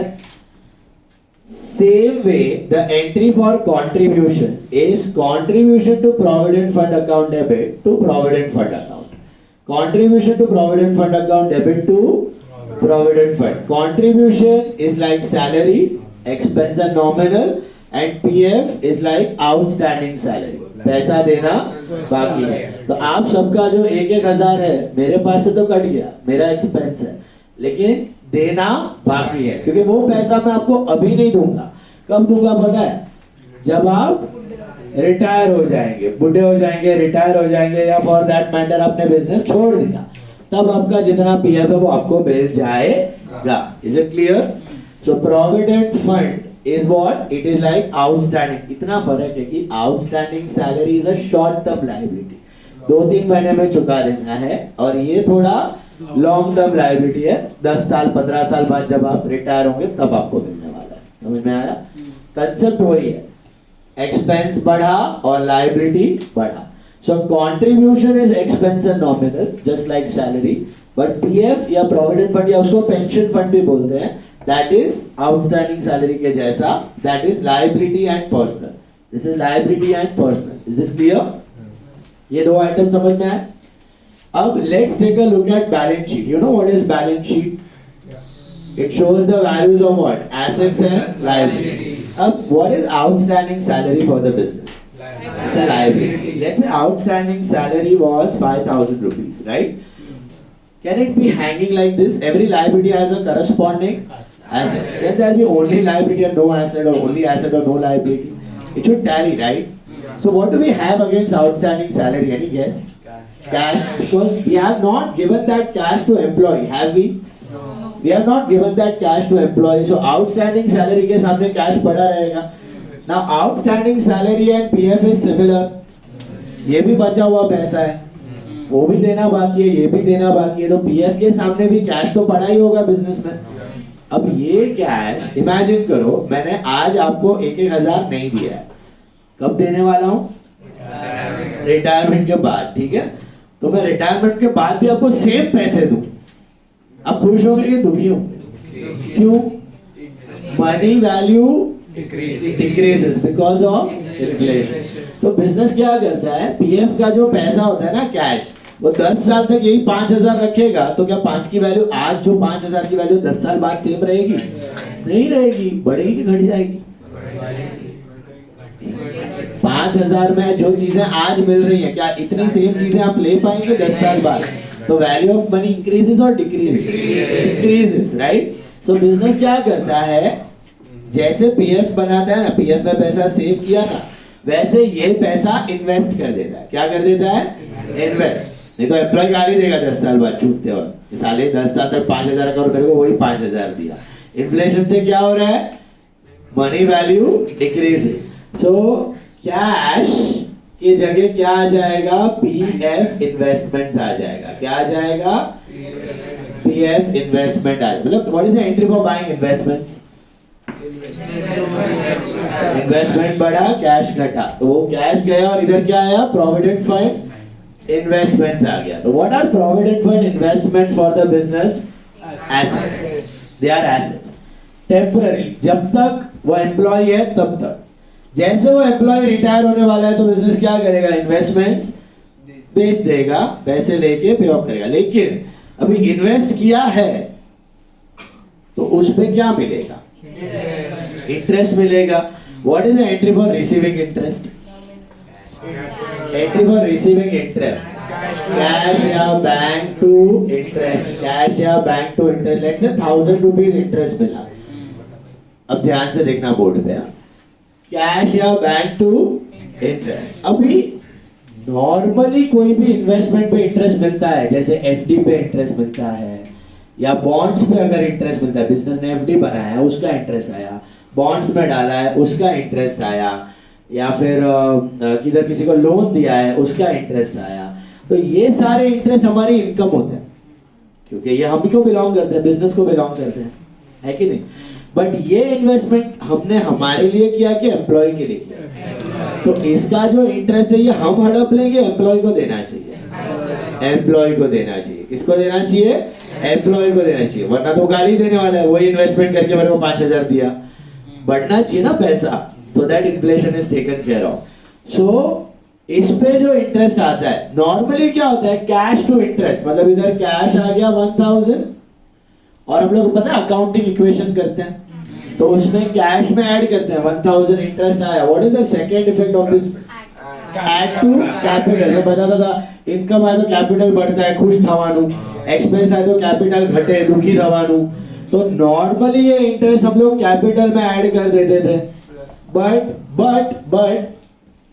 Same way, the entry for contribution is contribution to provident fund account debit to provident fund account. Contribution to provident fund account debit to provident fund. Contribution is like salary, expense and nominal, and PF is like outstanding salary. पैसा देना बाकी है। तो आप सबका जो 1,000 है, मेरे पास से तो कट गया, मेरा एक्सपेंस है, लेकिन देना बाकी है, क्योंकि वो पैसा मैं आपको अभी नहीं दूंगा। कब दूंगा पता है? जब आप रिटायर हो जाएंगे, बूढ़े हो जाएंगे, रिटायर हो जाएंगे, या फॉर दैट मैटर आपने बिजनेस छोड़ दिया, तब आपका जितना पीएफ है वो आपको मिल जाएगा। Is it clear? So provident fund is what? It is like outstanding. इतना फर्क है कि outstanding salary is a short term liability, 2-3 महीने में चुका देना है, और ये थोड़ा लॉन्ग टर्म लायबिलिटी है, 10 साल 15 साल बाद जब आप रिटायर होंगे तब आपको मिलने वाला है। समझ में आया? कंसेप्ट वही है, एक्सपेंस बढ़ा और लायबिलिटी बढ़ा। So contribution is expense and nominal just like salary, but PF या प्रोविडेंट फंड या उसको पेंशन फंड भी बोलते हैं, दैट इज आउटस्टैंडिंग सैलरी के जैसा, that is liability and personal. This is liability and personal. Is this clear? ये दो आइटम समझ में आए? अब let's take a look at balance sheet. You know what is balance sheet? It shows the values of what? Assets and liabilities. What is outstanding salary for the business? It's a liability. Let's say outstanding salary was 5,000 rupees, right? Can it be hanging like this? Every liability has a corresponding asset. Can there be only liability and no asset, or only asset or no liability? It should tally, right? So what do we have against outstanding salary? Any guess? Cash. Because we have not given that cash to employee, have we? We have not given that cash to employee, so outstanding salary के सामने cash पड़ा रहेगा। Now outstanding salary and PF is similar. ये भी बचा हुआ पैसा है, वो भी देना बाकी है, ये भी देना बाकी है, तो PF के सामने भी cash तो पड़ा ही होगा बिजनेस में। अब ये cash इमेजिन करो, मैंने आज आपको 1,000 नहीं दिया है, कब देने वाला हूँ? रिटायरमेंट के बाद, ठीक है? तो मैं रिटायरमेंट के बाद भी आपको सेम पैसे दूं, आप खुश होंगे कि दुखी होंगे? क्यों? Money value decreases because of inflation. तो बिजनेस क्या करता है, पीएफ का जो पैसा होता है ना, कैश, वो 10 साल तक यही 5,000 रखेगा, तो क्या 5 की वैल्यू आज जो 5,000 की वैल्यू 10 साल बाद सेम रहेगी? नहीं रहेगी, बढ़ेगी कि घट जाएगी? 5,000 में जो चीजें आज मिल रही है, क्या इतनी सेम चीजें आप ले पाएंगे 10 साल बाद? तो वैल्यू ऑफ मनी इंक्रीजेस और डिक्रीजेस? Decreases, right? सो बिजनेस क्या करता है, जैसे पीएफ बनाता है ना, पीएफ में पैसा सेव किया ना, वैसे ये पैसा इन्वेस्ट कर देता है। क्या कर देता है? इन्वेस्ट। नहीं तो एम्प्लॉय गाली देगा 10 साल बाद छूटते वक्त, साले 10 साल तक 5,000 का मेरे को वही 5,000 दिया। इन्फ्लेशन से क्या हो रहा है? Money value decreases. So cash की जगह क्या आ जाएगा? पीएफ इन्वेस्टमेंट्स आ जाएगा। क्या आ जाएगा? पीएफ इन्वेस्टमेंट आ जाएगा। मतलब what is the entry for buying investments? Investment बढ़ा, कैश घटा, तो वो कैश गया और इधर क्या आया? प्रोविडेंट फंड इन्वेस्टमेंट्स आ गया। तो what are provident fund investment for the business? Assets. They are assets temporary, जब तक वो एम्प्लॉय है तब तक। जैसे वो एम्प्लॉय रिटायर होने वाला है तो बिजनेस क्या करेगा? इन्वेस्टमेंट्स बेच देगा, पैसे लेके पे ऑफ करेगा। लेकिन अभी इन्वेस्ट किया है तो उस पे क्या मिलेगा? इंटरेस्ट मिलेगा। What is the entry for receiving interest? Entry for receiving interest, cash या बैंक टू इंटरेस्ट। कैश या bank to interest, let's say 1,000 rupees interest मिला। अब ध्यान से देखना बोर्ड पे, कैश या बैंक टू इंटरेस्ट। अभी नॉर्मली कोई भी इन्वेस्टमेंट पे इंटरेस्ट मिलता है, जैसे एफडी पे इंटरेस्ट मिलता है या बॉन्ड्स पे अगर इंटरेस्ट मिलता है, बिजनेस ने एफडी बनाया है उसका इंटरेस्ट आया, बॉन्ड्स में डाला है उसका इंटरेस्ट आया, या फिर किधर किसी को लोन दिया है उसका इंटरेस्ट आया। तो ये सारे इंटरेस्ट हमारी इनकम होते हैं, क्योंकि ये हम को बिलोंग करते हैं, बिजनेस को बिलोंग करते हैं, है कि नहीं? बट ये इन्वेस्टमेंट हमने हमारे लिए किया कि एम्प्लॉय के लिए किया? तो इसका जो इंटरेस्ट है ये हम हड़प लेंगे, एम्प्लॉय को देना चाहिए। एम्प्लॉय को देना चाहिए। किसको देना चाहिए? एम्प्लॉय को देना चाहिए, वरना तो गाली देने वाला है, वही इन्वेस्टमेंट करके मेरे को 5,000 दिया। बढ़ना चाहिए ना पैसा, so that inflation is taken care of. So इस पे जो इंटरेस्ट आता है, नॉर्मली क्या होता है? कैश टू इंटरेस्ट, मतलब इधर कैश आ गया 1,000 और हम लोग पता है अकाउंटिंग इक्वेशन करते हैं, तो उसमें कैश में ऐड करते हैं 1,000 इंटरेस्ट आया। What is the second effect of this? Add to capital. मैं बताता था, इनकम आए तो कैपिटल बढ़ता है, खुश थवानु, एक्सपेंस आए तो कैपिटल घटे, दुखी थवानु। तो नॉर्मली ये इंटरेस्ट हम लोग कैपिटल में ऐड कर देते थे, बट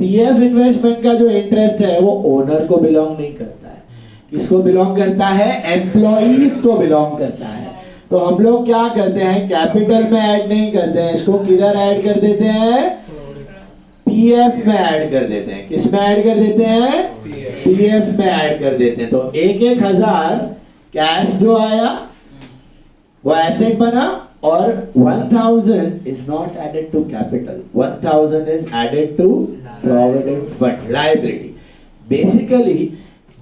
पीएफ इन्वेस्टमेंट का जो इंटरेस्ट है वो ओनर को बिलोंग नहीं करता है। किसको बिलोंग करता है? एम्प्लॉइज को बिलोंग करता है। तो हम लोग क्या करते हैं? कैपिटल में ऐड नहीं करते हैं, इसको किधर ऐड कर देते हैं? पीएफ में ऐड कर देते हैं। किस में ऐड कर देते हैं? पीएफ में ऐड कर देते हैं। तो 1,000 कैश जो आया वो एसेट बना और 1000 is not added to capital. 1000 is added to provident fund, liability. Basically,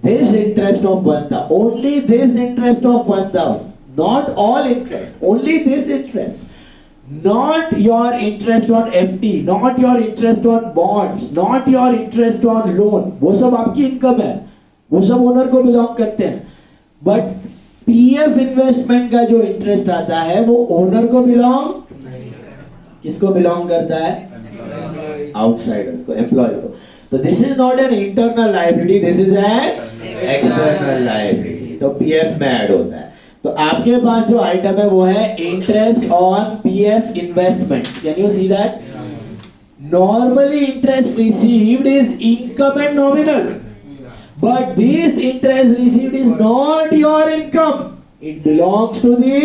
this interest of 1000, only this interest of 1000, not all interest, only this interest. Not your interest on FD, not your interest on bonds, not your interest on loan. वो सब आपकी income है, वो सब owner को belong करते हैं. But PF investment का जो इंटरेस्ट आता है वो ओनर को बिलोंग, किसको बिलोंग करता है? आउटसाइडर्स को, एम्प्लॉय को. तो this is not an internal liability, this is an external liability. तो पीएफ में ऐड होता है. तो आपके पास जो आइटम है वो है interest on PF investments. Can you see that? Normally interest received is income and nominal. But this interest received is not your income. It belongs to the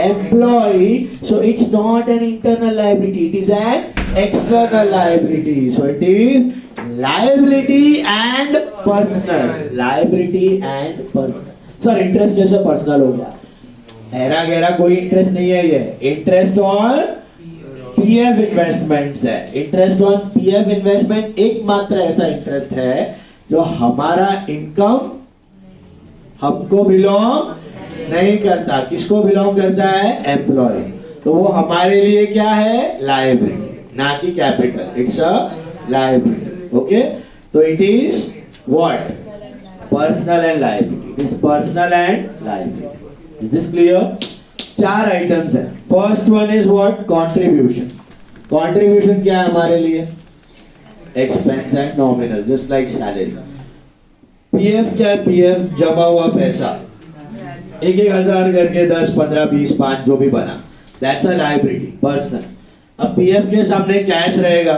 employee. So it's not an internal liability. It is an external liability. So it is liability and personal. Liability and personal. Sir, interest कैसे personal हो गया? हेरा गेरा कोई interest नहीं है ये. Interest on PF investments है. Interest on PF investment एकमात्र ऐसा इंटरेस्ट है जो हमारा इनकम हमको बिलोंग नहीं करता. किसको बिलोंग करता है? एम्प्लॉय. तो वो हमारे लिए क्या है? लायबिलिटी, ना कि capital. It's a liability. Okay. तो it is what? Personal and liability. It is personal and liability. Is this clear? 4 items है. First one is what? Contribution. Contribution क्या है हमारे लिए? Expense and nominal, just like salary. PF क्या है? PF जमा हुआ पैसा, 1,000 करके 10, 15, 20, 5 जो भी बना, दैट्स अ लायबिलिटी, पर्सनल. अब पीएफ के सामने कैश रहेगा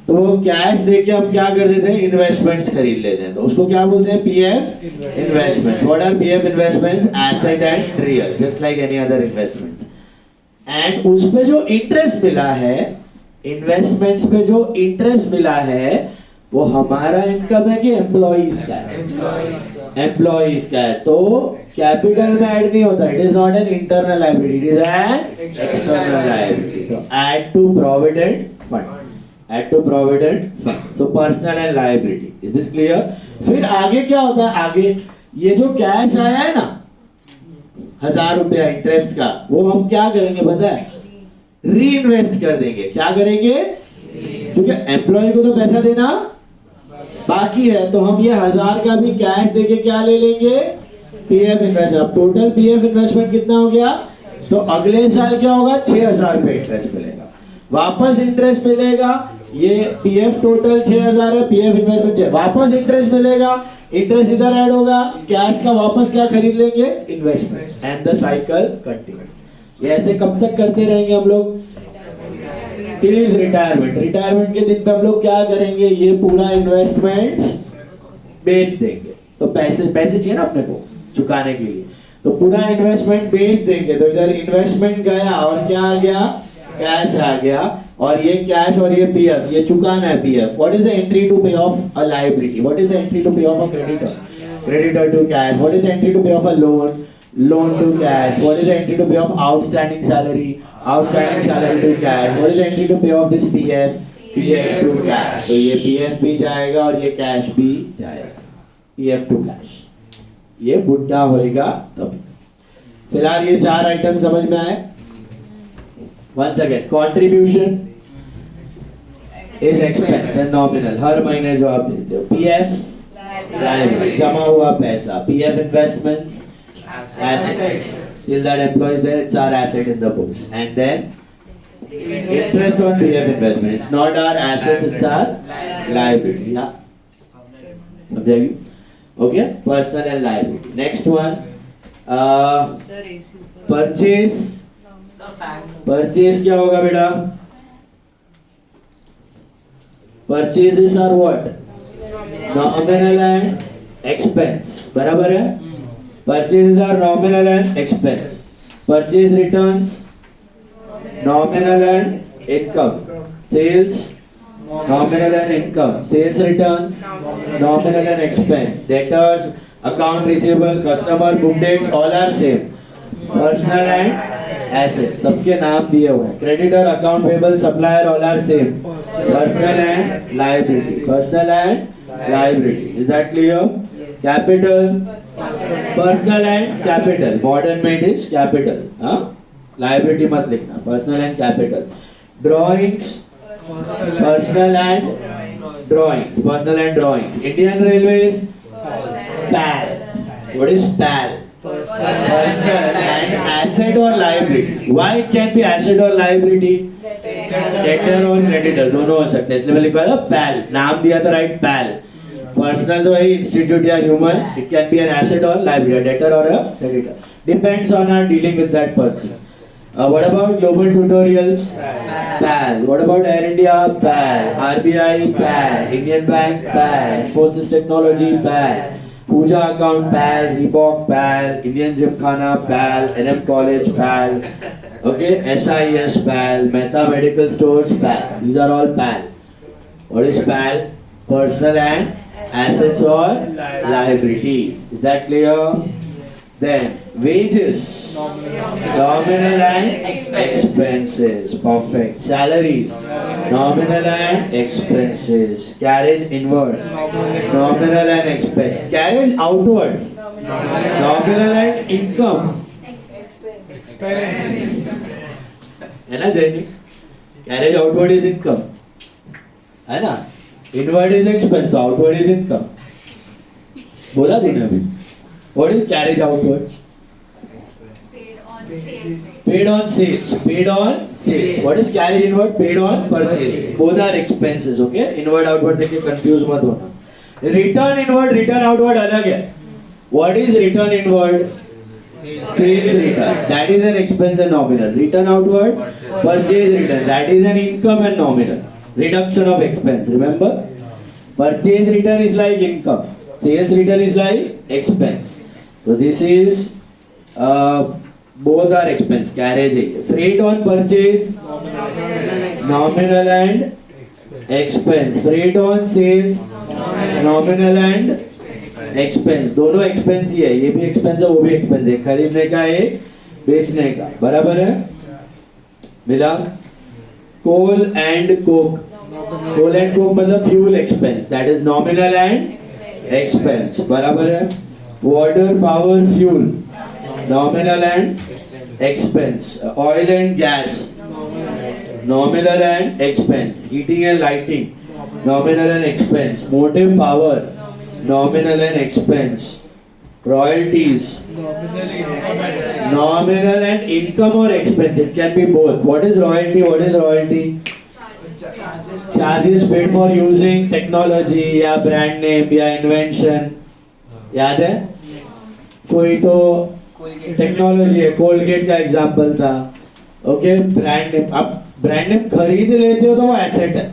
तो वो कैश देके हम क्या कर देते हैं? इन्वेस्टमेंट्स खरीद लेते हैं. तो उसको क्या बोलते हैं? PF investment. What are PF investments? Asset and real, just like any other investments. And उस पे जो इंटरेस्ट मिला है, इन्वेस्टमेंट्स पे जो इंटरेस्ट मिला है वो हमारा इनकम है कि एम्प्लॉइज का है? एम्प्लॉइज का है. तो कैपिटल में ऐड नहीं होता. It is not an internal liability, it is an external liability. तो add to provident fund. Add to provident fund. So personal and liability. Is this clear? फिर आगे क्या होता है? आगे ये जो कैश आया है ना 1000 रुपया इंटरेस्ट का, वो हम क्या करेंगे पता है? री इन्वेस्ट कर देंगे. क्या करेंगे? क्योंकि एम्प्लॉय को तो पैसा देना बाकी है, तो हम ये 1000 का भी कैश देके क्या ले लेंगे? PF investment. अब टोटल पीएफ इन्वेस्टमेंट कितना हो गया? तो अगले साल क्या होगा? 6000 का इंटरेस्ट मिलेगा, वापस इंटरेस्ट मिलेगा. ये पीएफ टोटल 6000 है, पीएफ इन्वेस्टमेंट वापस इंटरेस्ट मिलेगा. इंटरेस्ट इधर ऐड होगा, कैश का वापस क्या खरीद लेंगे? Investment. And the cycle continue. ये ऐसे कब तक करते रहेंगे हम लोग? Till is retirement. रिटायरमेंट के दिन पे हम लोग क्या करेंगे? ये पूरा इन्वेस्टमेंट्स बेच देंगे. तो पैसे चाहिए ना अपने को चुकाने के लिए, तो पूरा इन्वेस्टमेंट बेच देंगे. तो इधर इन्वेस्टमेंट गया और क्या आ गया? कैश आ गया. और ये कैश और ये पीएफ, ये चुकाना है PF. What is the entry to pay off a liability? What is the entry to pay off a creditor? Creditor to cash. What is the entry to pay off a loan? Loan to cash. What is the entry to pay off outstanding salary? Outstanding salary to cash. What is the entry to pay off this PF? PF to cash. तो ये PF भी जाएगा और ये cash भी जाएगा. PF to cash. ये बुढ़ा होएगा तब. फिलहाल ये 4 आइटम समझ में आए? Once again, contribution is expense and nominal. हर महीने जो आप देते हो. PF liability, जमा हुआ पैसा. PF investments, assets. Till that employee is there, it's our asset in the books. And then interest on PF investment. It's not our assets, it's our liability. Yeah. समझेगी? Okay. Personal and liability. Next one. Purchase. Purchase क्या होगा बेटा? Purchases are what? Nominal and expense. बराबर है? Purchases are nominal and expense. Purchase returns, nominal and income. Sales, nominal and income. Sales returns, nominal and expense. Debtors account receivable, customer, book dates, all are same. Personal and assets, सबके नाम दिए हुए हैं. Creditor, account payable, supplier, all are same. Personal and liability. Personal and liability. Is that clear? Capital, personal and capital. Modern में it is capital. हाँ? Liability मत लिखना. Personal and capital. Drawings, personal and drawings. Personal and drawings. Indian Railways, PAL. What is PAL? Personal and asset or liability. Why it can be asset or liability? Debtor और creditor दोनों हो सकते हैं. इसलिए मैं लिखा था PAL. नाम दिया था right PAL. Personal तो है institute या human. It can be an asset or liability, a debtor or a creditor. Depends on our dealing with that person. What about global tutorials? PAL. What about Air India? PAL. RBI? PAL. Indian Bank? PAL. Infosys Technology? PAL. Puja account? PAL. Reebok? PAL. Indian Gymkhana? PAL. NM College? PAL. Okay. SIS? PAL. Mehta Medical Stores? PAL. These are all PAL. What is PAL? Personal and assets or liabilities. Is that clear? Then wages, nominal and expenses. Perfect. Salaries, nominal and expenses. Carriage inwards, nominal and expense. Carriage outwards, nominal and income. है ना जैनी? Carriage outward is income. है ना? Inward is expense, तो outward is income. बोला तूने अभी? What is carriage outwards? Paid on sales. Paid on sales. Paid on sales. What is carriage inward? Paid on purchase. Both are expenses. Okay. Inward outward देखिए confuse मत होना. Return inward, return outward अलग है. What is return inward? Sales return. That is an expense and nominal. Return outward, purchase return. That is an income and nominal. Reduction of expense. Remember? Purchase return is like income. Sales return is like expense. So this is both are expense. Carriage. Freight on purchase, nominal and expense. Freight on sales, nominal and expense. दोनों expense ही है. ये भी expense है, वो भी expense है. खरीदने का है, बेचने का. बराबर है? मिला? Coal and coke. Coal and coke मतलब fuel expense. That is nominal and expense. बराबर है? Water, power, fuel, nominal and expense. Oil and gas, nominal and expense. Heating and lighting, nominal and expense. Motive power, nominal and expense. Royalties, nominal and income or expense. It can be both. What is royalty? What is royalty? Charges paid for using technology या brand name या invention. याद है? कोई तो technology है, Colgate का example था. Okay. Brand name, आप ब्रांड नेम खरीद लेते हो तो वो एसेट है.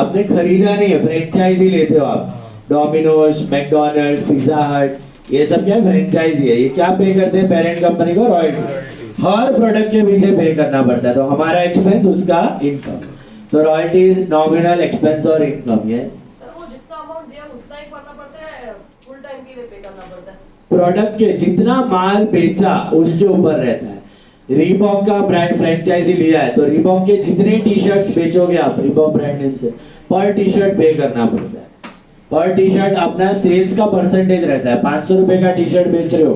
आपने खरीदा नहीं है, फ्रेंचाइजी लेते हो आप. डोमिनोज, मैकडॉनल्ड्स, पिज्जा हट, ये सब क्या है? फ्रेंचाइजी है. ये क्या पे करते हैं पेरेंट कंपनी को? रॉयल्टी. हर प्रोडक्ट के पीछे पे करना पड़ता है. तो हमारा एक्सपेंस, उसका इनकम. तो रॉयल्टी इज नॉमिनल एक्सपेंस और इनकम. यस. सर वो जितना अमाउंट दिया उतना ही करना पड़ता है, फुल टाइम के लिए पे करना पड़ता है? प्रोडक्ट के जितना माल बेचा उसके ऊपर रहता है. रीबॉक का ब्रांड फ्रेंचाइजी लिया है तो रीबॉक के जितने टी शर्ट्स बेचोगे आप रीबॉक ब्रांड नेम से, पर टी शर्ट पे करना पड़ता है. पर टी शर्ट अपना सेल्स का परसेंटेज रहता है. 500 रुपए का टी शर्ट बेच रहे हो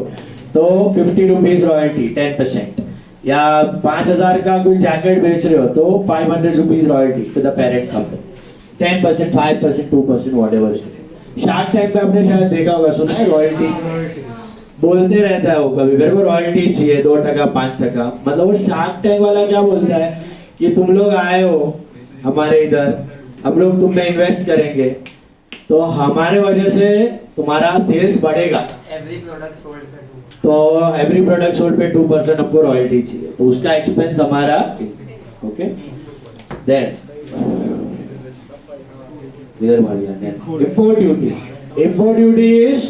तो 50 रुपीज रॉयल्टी 10%. या 5000 का कोई जैकेट बेच रहे हो तो 500 rupees royalty to the parent company. 10%, 5%, 2%, whatever. Shark Tank पे आपने शायद देखा होगा, सुना है रॉयल्टी बोलते रहता है वो. कभी मेरे को रॉयल्टी चाहिए 2%, 5%. मतलब वो शार्क टैंक वाला क्या बोलता है कि तुम लोग आए हो हमारे इधर, हम लोग तुम में इन्वेस्ट करेंगे तो हमारे वजह से तुम्हारा सेल्स बढ़ेगा. एवरी प्रोडक्ट सोल्ड पे तो एवरी प्रोडक्ट सोल्ड पे 2% हमको रॉयल्टी चाहिए. तो उसका एक्सपेंस हमारा. ओके. देन इधर Maria. Then import duty. Import duty is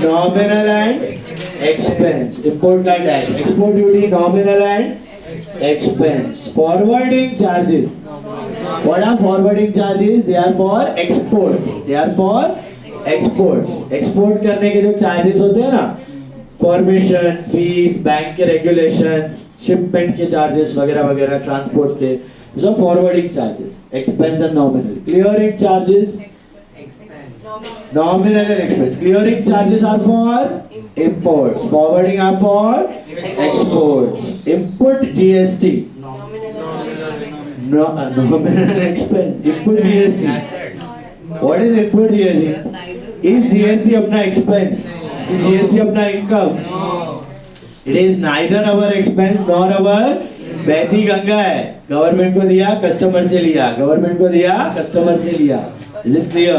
nominal and expense. Import का tax. Export duty nominal and expense. Forwarding charges. What are forwarding charges? They are for export. They are for export करने के जो charges होते हैं ना, formation fees, bank के regulations, shipment के charges वगैरह वगैरह, ट्रांसपोर्ट के, सब forwarding charges, expense and nominal. Clearing charges, nominal and expense. Clearing charges are for imports, forwarding are for exports. Input GST, nominal and expense. Input GST. What is input GST? Is GST अपना expense? Is GST अपना income? It is neither our expense nor our वैसी गंगा है. Government को दिया, customer से लिया, government को दिया, कस्टमर से लिया. Is this clear?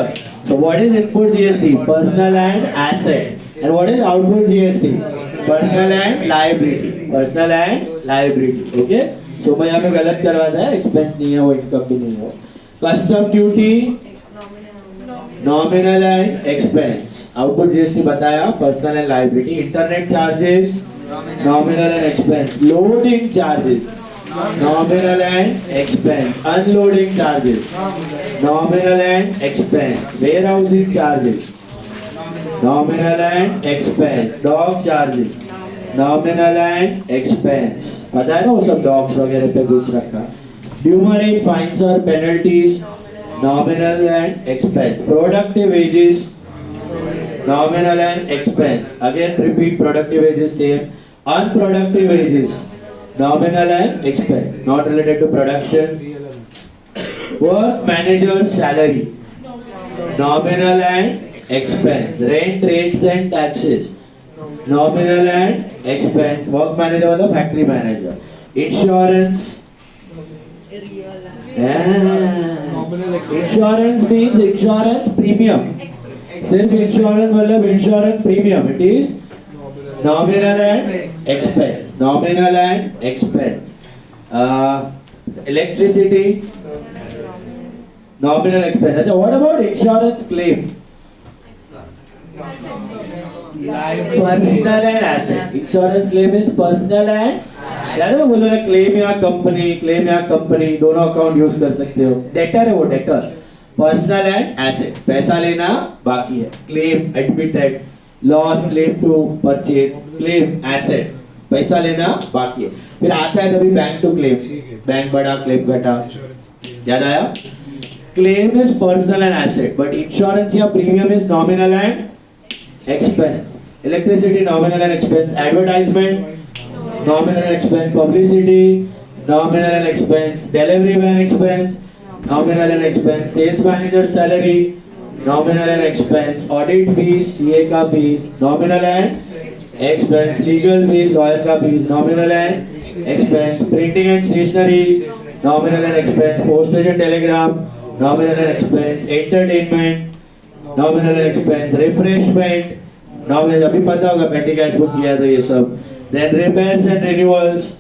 So what is input GST? Personal and asset. And what is output GST? Personal and liability. Personal and liability. Okay? So मैं यहाँ पे गलत करवाता है, expense नहीं है वो, income भी नहीं है. Custom duty, nominal and expense. Output GST बताया, personal and liability. Internet charges, nominal and expense. Loading charges, nominal and expense. Unloading charges, nominal and expense. Warehousing charges, nominal and expense. Dog charges, nominal and expense. पता है ना वो सब dogs वगैरह पे कुछ रखा. Demerit fines or penalties, nominal and expense. Productive wages, nominal and expense. Again repeat, productive wages same. Unproductive wages, nominal and expense, not related to production. Work manager's salary, nominal and expense. Rent, rates and taxes, nominal and expense. Work manager मतलब factory manager. Insurance, insurance means insurance premium. सिर्फ insurance मतलब insurance premium. It is nominal and expense. Nominal and expense. Electricity, nominal expense. अच्छा, what about insurance claim? Personal and asset. Insurance claim is personal and यार वो बोल रहा है claim या company दोनों अकाउंट यूज कर सकते हो. Debtor है वो, debtor. Personal and asset. पैसा लेना बाकी है. Claim, admitted. Loss, claim to purchase, claim asset, पैसा लेना बाकी है. फिर आता है कभी बैंक टू क्लेम, बैंक बढ़ा क्लेम घटा. याद आया? Claim is personal and asset, but insurance या premium is nominal and expense. Electricity nominal and expense. Advertisement nominal and expense. Publicity nominal and expense. Delivery man expense, nominal and expense. Sales manager salary, nominal and expense. Audit fees, CA का fees, nominal and expense. Legal fees, lawyer का fees, nominal and expense. Printing and stationery, nominal and expense. Postage and telegram, nominal and expense. Entertainment, nominal and expense. Refreshment, nominal. अभी पता होगा petty cash book किया था ये सब. Then repairs and renewals,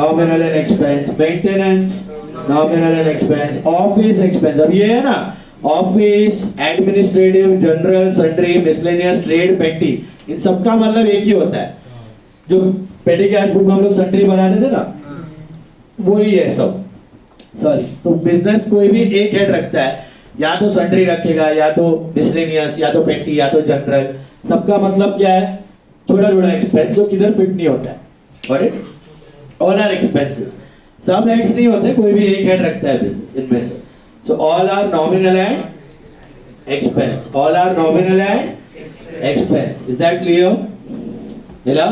nominal and expense. Maintenance, nominal and expense. Office expense. अब ये है ना, office, administrative, general, sundry, miscellaneous, trade, पेटी, इन सबका मतलब एक ही होता है. जो पेटी कैश बुक में हम लोग सन्ड्री बनाते थे ना, वही है सब. सॉरी, तो बिजनेस कोई भी एक हेड रखता है, या तो सन्ड्री रखेगा, या तो मिसलेनियस, या तो पेटी, या तो जनरल. सबका मतलब क्या है? छोटा छोटा एक्सपेंस जो किधर फिट नहीं होता है. Alright, all are expenses. सब हेड्स नहीं होते, कोई भी एक हेड रखता है बिजनेस इनमें से. So all are nominal and expense. All are nominal and expense. Is that clear? Mila?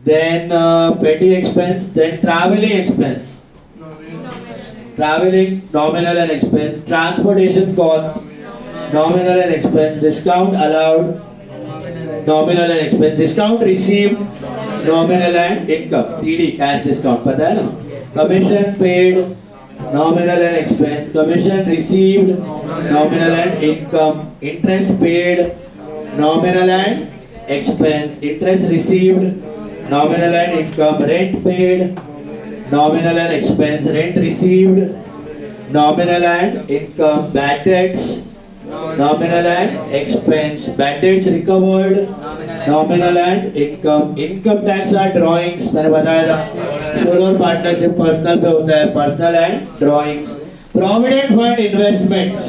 Then petty expense. Then traveling expense. Traveling, nominal and expense. Transportation cost, nominal and expense. Discount allowed, nominal and expense. Discount received, nominal and income. CD, cash discount. पता है ना? Commission paid, nominal and expense. Commission received, nominal and income. Interest paid, nominal and expense. Interest received, nominal and income. Rent paid, nominal and expense. Rent received, nominal and income. Bad debts, nominal and expense. Bad debts recovered, nominal and income. Income tax are drawings. मैंने बताया था. Solar partnership personal पे होता है, personal and drawings. Provident fund investments,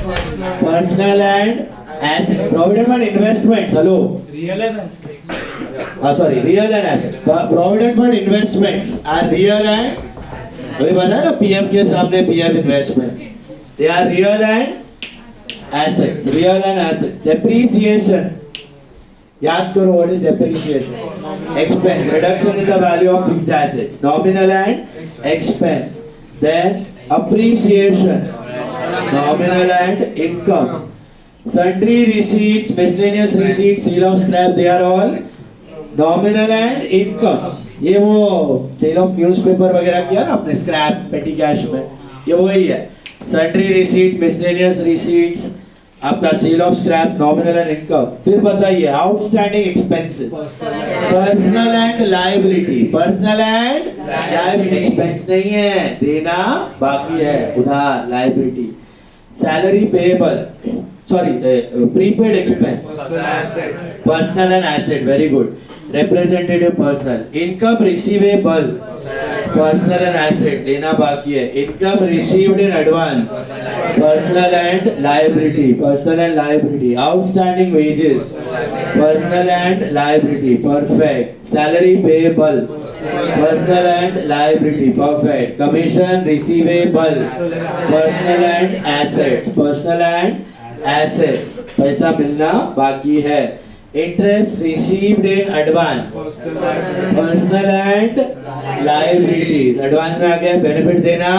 personal and asset, provident fund investment, hello Real and asset. Sorry real and assets, provident fund investments are real and, अभी बताया ना PF के सामने PF investments, they are real and assets, real and assets. Depreciation, याद करो what is depreciation, expense, reduction in the value of fixed assets, nominal and expense. Then appreciation, nominal and income. Sundry receipts, miscellaneous receipts, sale of scrap, they are all nominal and income. ये वो sale of newspaper वगैरह किया ना आपने scrap petty cash में, ये वही है। Sundry receipt, miscellaneous receipts, आपका sale of scrap, nominal and income। फिर बताइए outstanding expenses, personal and liability, personal and liability, expense नहीं है, देना बाकी है, उधार, liability। Salary payable, sorry, prepaid expense, personal and asset, very good, representative personal। Income receivable, personal and asset, देना बाकी है। Income received in advance, personal and liability, personal and liability। Outstanding wages, personal and liability, perfect। Salary payable, personal and liability, perfect। Commission receivable, personal and assets, personal and assets, पैसा मिलना बाकी है। Interest received in advance, personal and liabilities, advance में आ गया, benefit देना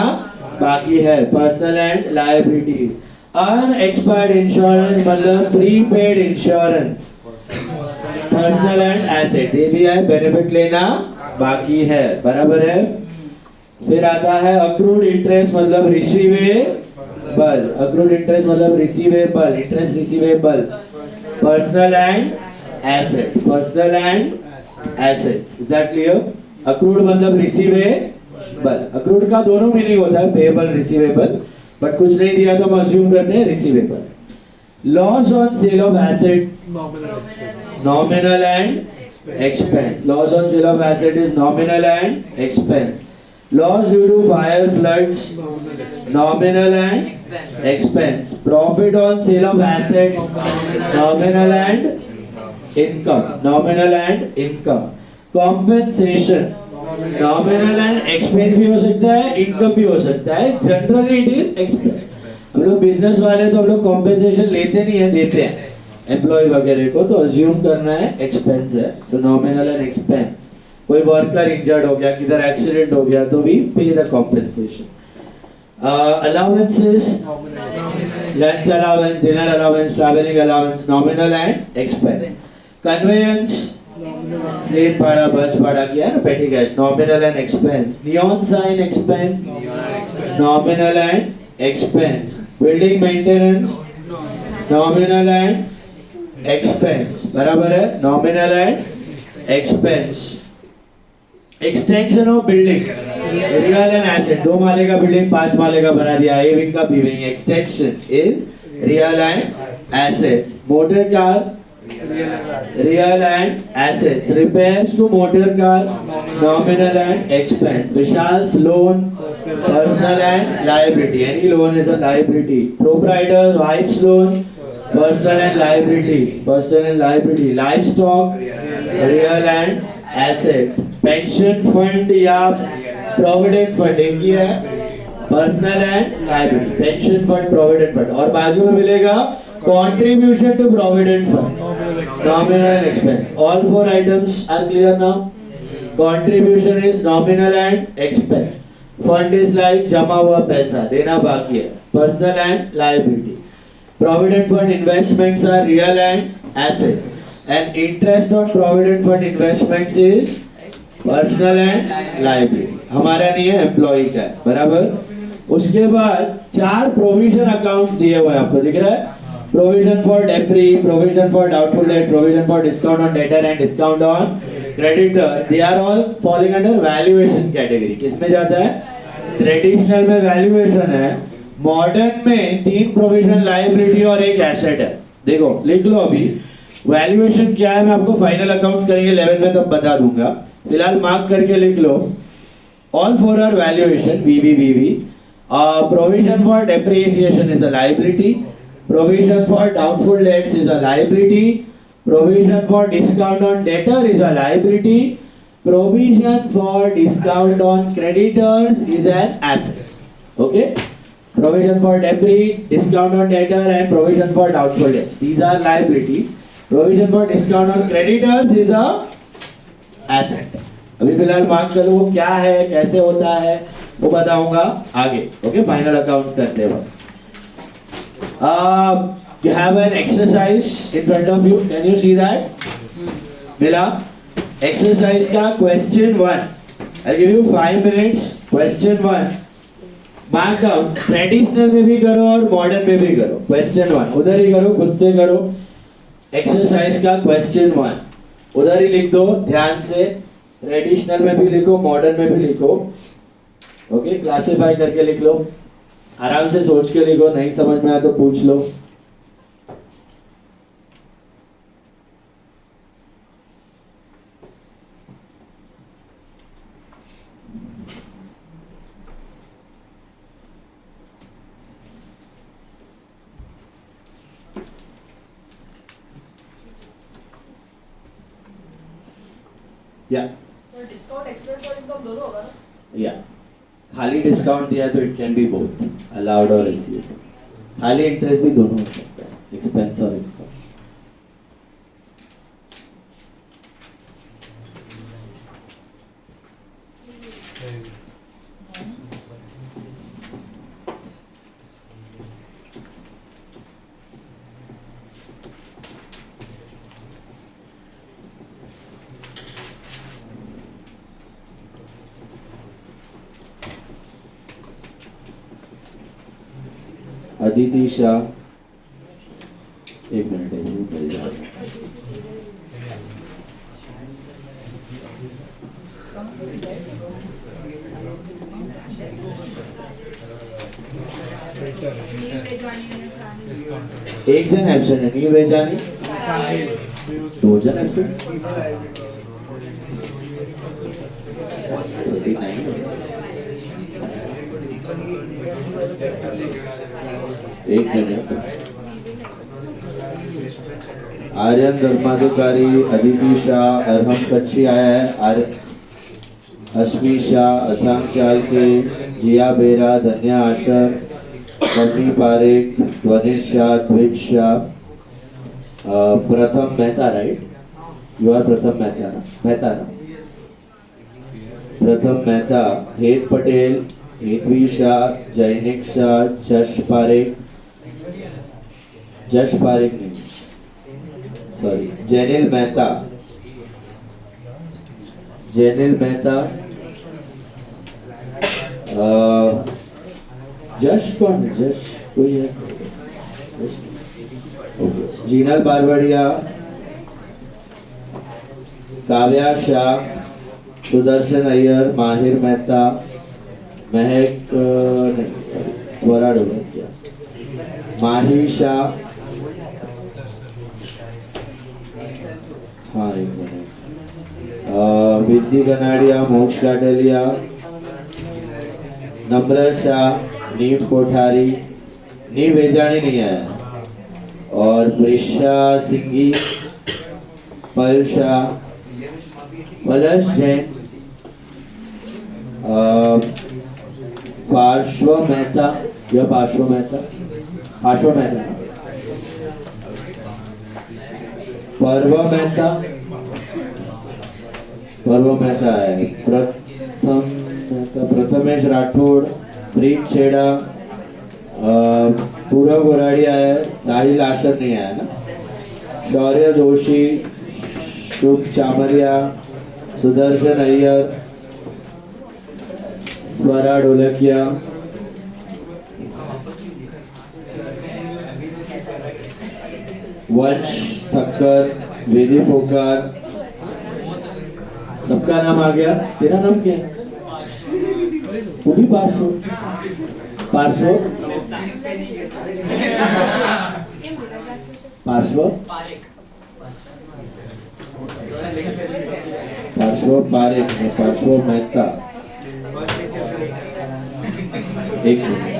बाकी है, personal and liabilities। Unexpired insurance मतलब prepaid insurance, personal and asset, दे दिया है, बेनिफिट लेना बाकी है, बराबर है। फिर आता है अक्रूड इंटरेस्ट मतलब रिसीवेबल, अक्रूड इंटरेस्ट मतलब receivable, interest receivable, personal and assets, personal and assets, is that clear? Accrued मतलब रिसीवेबल, अक्रूड का दोनों मीनिंग होता है, पेएबल रिसीवेबल, बट कुछ नहीं दिया तो हम अज्यूम करते हैं receivable. Loss on sale of asset, nominal and expense, loss on sale of asset is nominal and expense। Loss due to fire, floods, nominal and expense। Profit on sale of asset, nominal and income, nominal and income। Compensation, nominal and expense भी हो सकता है, income भी हो सकता है, generally it is expense। हम लोग बिजनेस वाले तो हम लोग कॉम्पेंसेशन लेते नहीं है, देते हैं एम्प्लॉय वगैरह को, तो अज्यूम करना है एक्सपेंस है, तो नॉमिनल एंड एक्सपेंस। कोई वर्कर इंजर्ड हो गया, किधर एक्सीडेंट हो गया, तो we pay the compensation. Allowances, lunch allowance, dinner allowance, travelling allowance, nominal and expense. Conveyance, train भाड़ा, बस भाड़ा किया ना, petty cash, nominal and expense. Neon sign expense, nominal and expense. Building maintenance, nominal and expense, बराबर है, nominal and expense. Extension of building, real and asset, 2 माले का building 5 माले का बना दिया, ए विंग का B wing, extension is real and assets. Motor car, real and assets. Repairs to motor car, nominal and expense. Vishal's loan, personal and liability, any loan is a liability. Proprietor's wife's loan, personal and liability, personal and liability। Livestock, real and assets। Pension fund या provident fund, एक ही है, personal and liability, pension fund, provident fund। और बाजू में मिलेगा contribution to provident fund, nominal and expense। All 4 items are clear now? Contribution is nominal and expense, fund is like जमा हुआ पैसा, देना बाकी है, personal and liability। Provident fund investments are real and assets, and interest on provident fund investments is personal and liability। हमारा नहीं है, employ का है, बराबर। उसके बाद 4 प्रोविजन अकाउंट्स दिए हुए हैं, आपको दिख रहा है, provision for depre, provision for doubtful debt, provision for discount on debtor and discount on creditor. They are all falling under valuation category. किसमें जाता है? ट्रेडिशनल में वैल्यूएशन है, मॉडर्न में 3 प्रोविजन, लायबिलिटी और 1 एसेट है। देखो लिख लो, अभी वैल्यूएशन क्या है मैं आपको फाइनल अकाउंट्स करेंगे 11 में तब बता दूंगा, फिलहाल मार्क करके लिख लो। All 4 are valuation, VV. Provision for depreciation is a liability, Provision for doubtful debts is a liability. Provision for discount on debtor is a liability. Provision for discount on creditors is an asset. Okay? Provision for debris, discount on debtor, and provision for doubtful debts. These are liability. Provision for discount on creditors is a asset. अभी फिलहाल mark करो वो क्या है, कैसे होता है, वो बताऊंगा आगे. ओके, फाइनल अकाउंट्स करते हैं. You have an exercise in front of you. Can you see that? मिला? Exercise का question 1. I'll give you 5 minutes. Question 1. Mark down. Traditional में भी करो और modern में भी करो. Question 1. उधर ही करो, खुद से करो. Exercise का question 1. उधर ही लिख दो ध्यान से. ट्रेडिशनल में भी लिखो, मॉडर्न में भी लिखो. ओके, क्लासिफाई करके लिख लो. आराम से सोच के लिखो, नहीं समझ में आया तो पूछ लो. या सर डिस्काउंट एक्सपेंस और इनकम दोनों होगा ना? या खाली डिस्काउंट दिया तो it can be both, allowed और रिसीव्ड. खाली इंटरेस्ट भी दोनों हो सकता है, एक्सपेंस और इनकम. अदिति शाह, एक मिनट मिल जाएगा. एक जन एब्सेंट है, नहीं बेचानी. 2 जन एब्सेंट. 39. एक मिनट. आर्यन धर्माधिकारी, अदिति शाह, अरहम कच्ची आया है. अश्मी शाह, असाम चाल के, जिया बेरा, धन्या आशर, बनी पारेख, ध्वनिश शाह, द्विज शाह, प्रथम मेहता. राइट, यू आर प्रथम मेहता ना. प्रथम मेहता, हेत पटेल, हेतवी शाह, जैनिक शाह, जश पारेख नहीं, सॉरी, जैनिल मेहता, जश कौन है? जश कोई है? जीनल बारबड़िया, काव्या शाह, सुदर्शन अय्यर, माहिर मेहता, महक नहीं, सॉरी, स्वरा ढोलकिया, माही शाह. हाँ, एक मिनट. विद्धि कनाडिया, मोक्ष काटलिया, नम्र शाह, नीव कोठारी, नीव बेजानी नहीं आया, और प्रिशा सिंगी, पल शाह, पलश जैन, पार्श्व मेहता, यह पार्श्व मेहता, पर्व मेहता है. प्रथमेश राठौड़, प्रीत छेड़ा, पूरब गोराड़िया है. साहिल आशर नहीं आया ना. शौर्य जोशी, शुभ चामरिया, सुदर्शन अय्यर, स्वरा ढोलकिया, वंश ठक्कर, वेदी पोकार. सबका नाम आ गया. तेरा नाम क्या है? वो भी पार्श्व. पार्श्व पारेख है. पार्श्व मेहता. एक मिनट.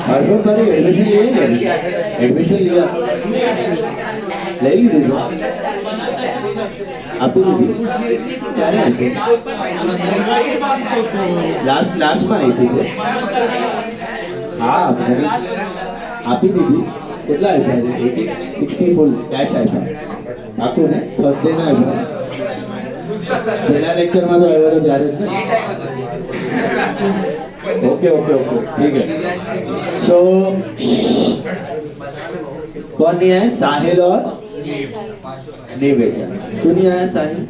हर्षो सर एडमिशन लिए एडमिशन लिया ले ली थी आपको दीदी क्या रहे लास्ट में आई थी हाँ आप ही दीदी कितना आया 60 फुल कैश आया आपको ने थर्सडे ना आया पहला लेक्चर में तो आया तो जा रहे थे ओके ओके ओके ठीक है सो कौन नहीं है साहिल और निवेजा क्यों नहीं आया साहिल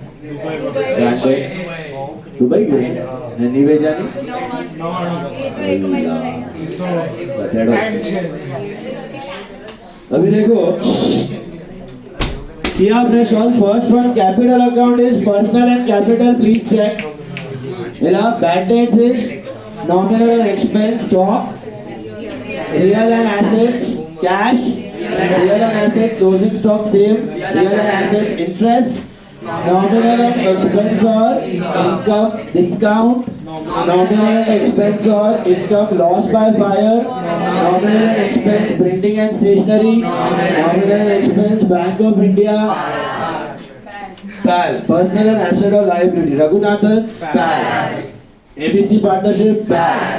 दुबई गए निवेजा ये तो एक महीना रहेगा अभी देखो किया आपने solve first one capital account is personal and capital please check मिला bad debts is nominal and expense stock real and assets cash real and assets closing stock same real and assets interest nominal and expense or income discount nominal and expense or income loss by fire nominal and expense printing and stationery nominal and expense Bank of India PAL personal and asset or liability Raghunathan PAL ABC partnership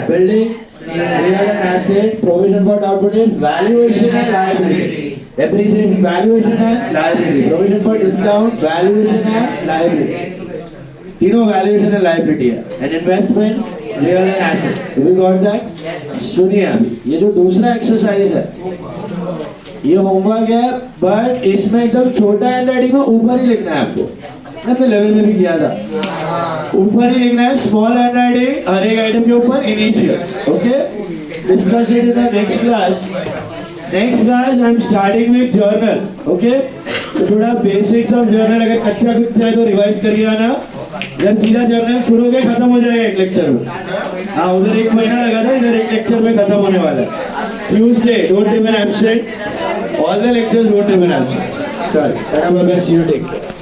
building real and asset provision for outputs valuation and liability depreciation valuation and liability provision for discount valuation and liability तीनों valuation and liability है and investments real and assets have you got that सुनिए ये जो दूसरा exercise है ये homework है but इसमें एकदम छोटा हैंडराइटिंग में ऊपर ही लिखना है आपको अपने लेवल में भी किया था ऊपर ही लिखना है स्मॉल हैंडराइटिंग हर एक आइटम के ऊपर initial okay discuss it in the next class I am starting with journal okay तो थोड़ा बेसिक्स ऑफ जर्नल अगर कच्चा कुछ है तो रिवाइज करिए आना जब सीधा जर्नल शुरू होके खत्म हो जाएगा एक लेक्चर में हाँ उधर एक महीना लगा था इधर एक लेक्चर में खत्म होने वाला है Tuesday don't remain absent all the lectures don't remain absent चल सी यू टेक केयर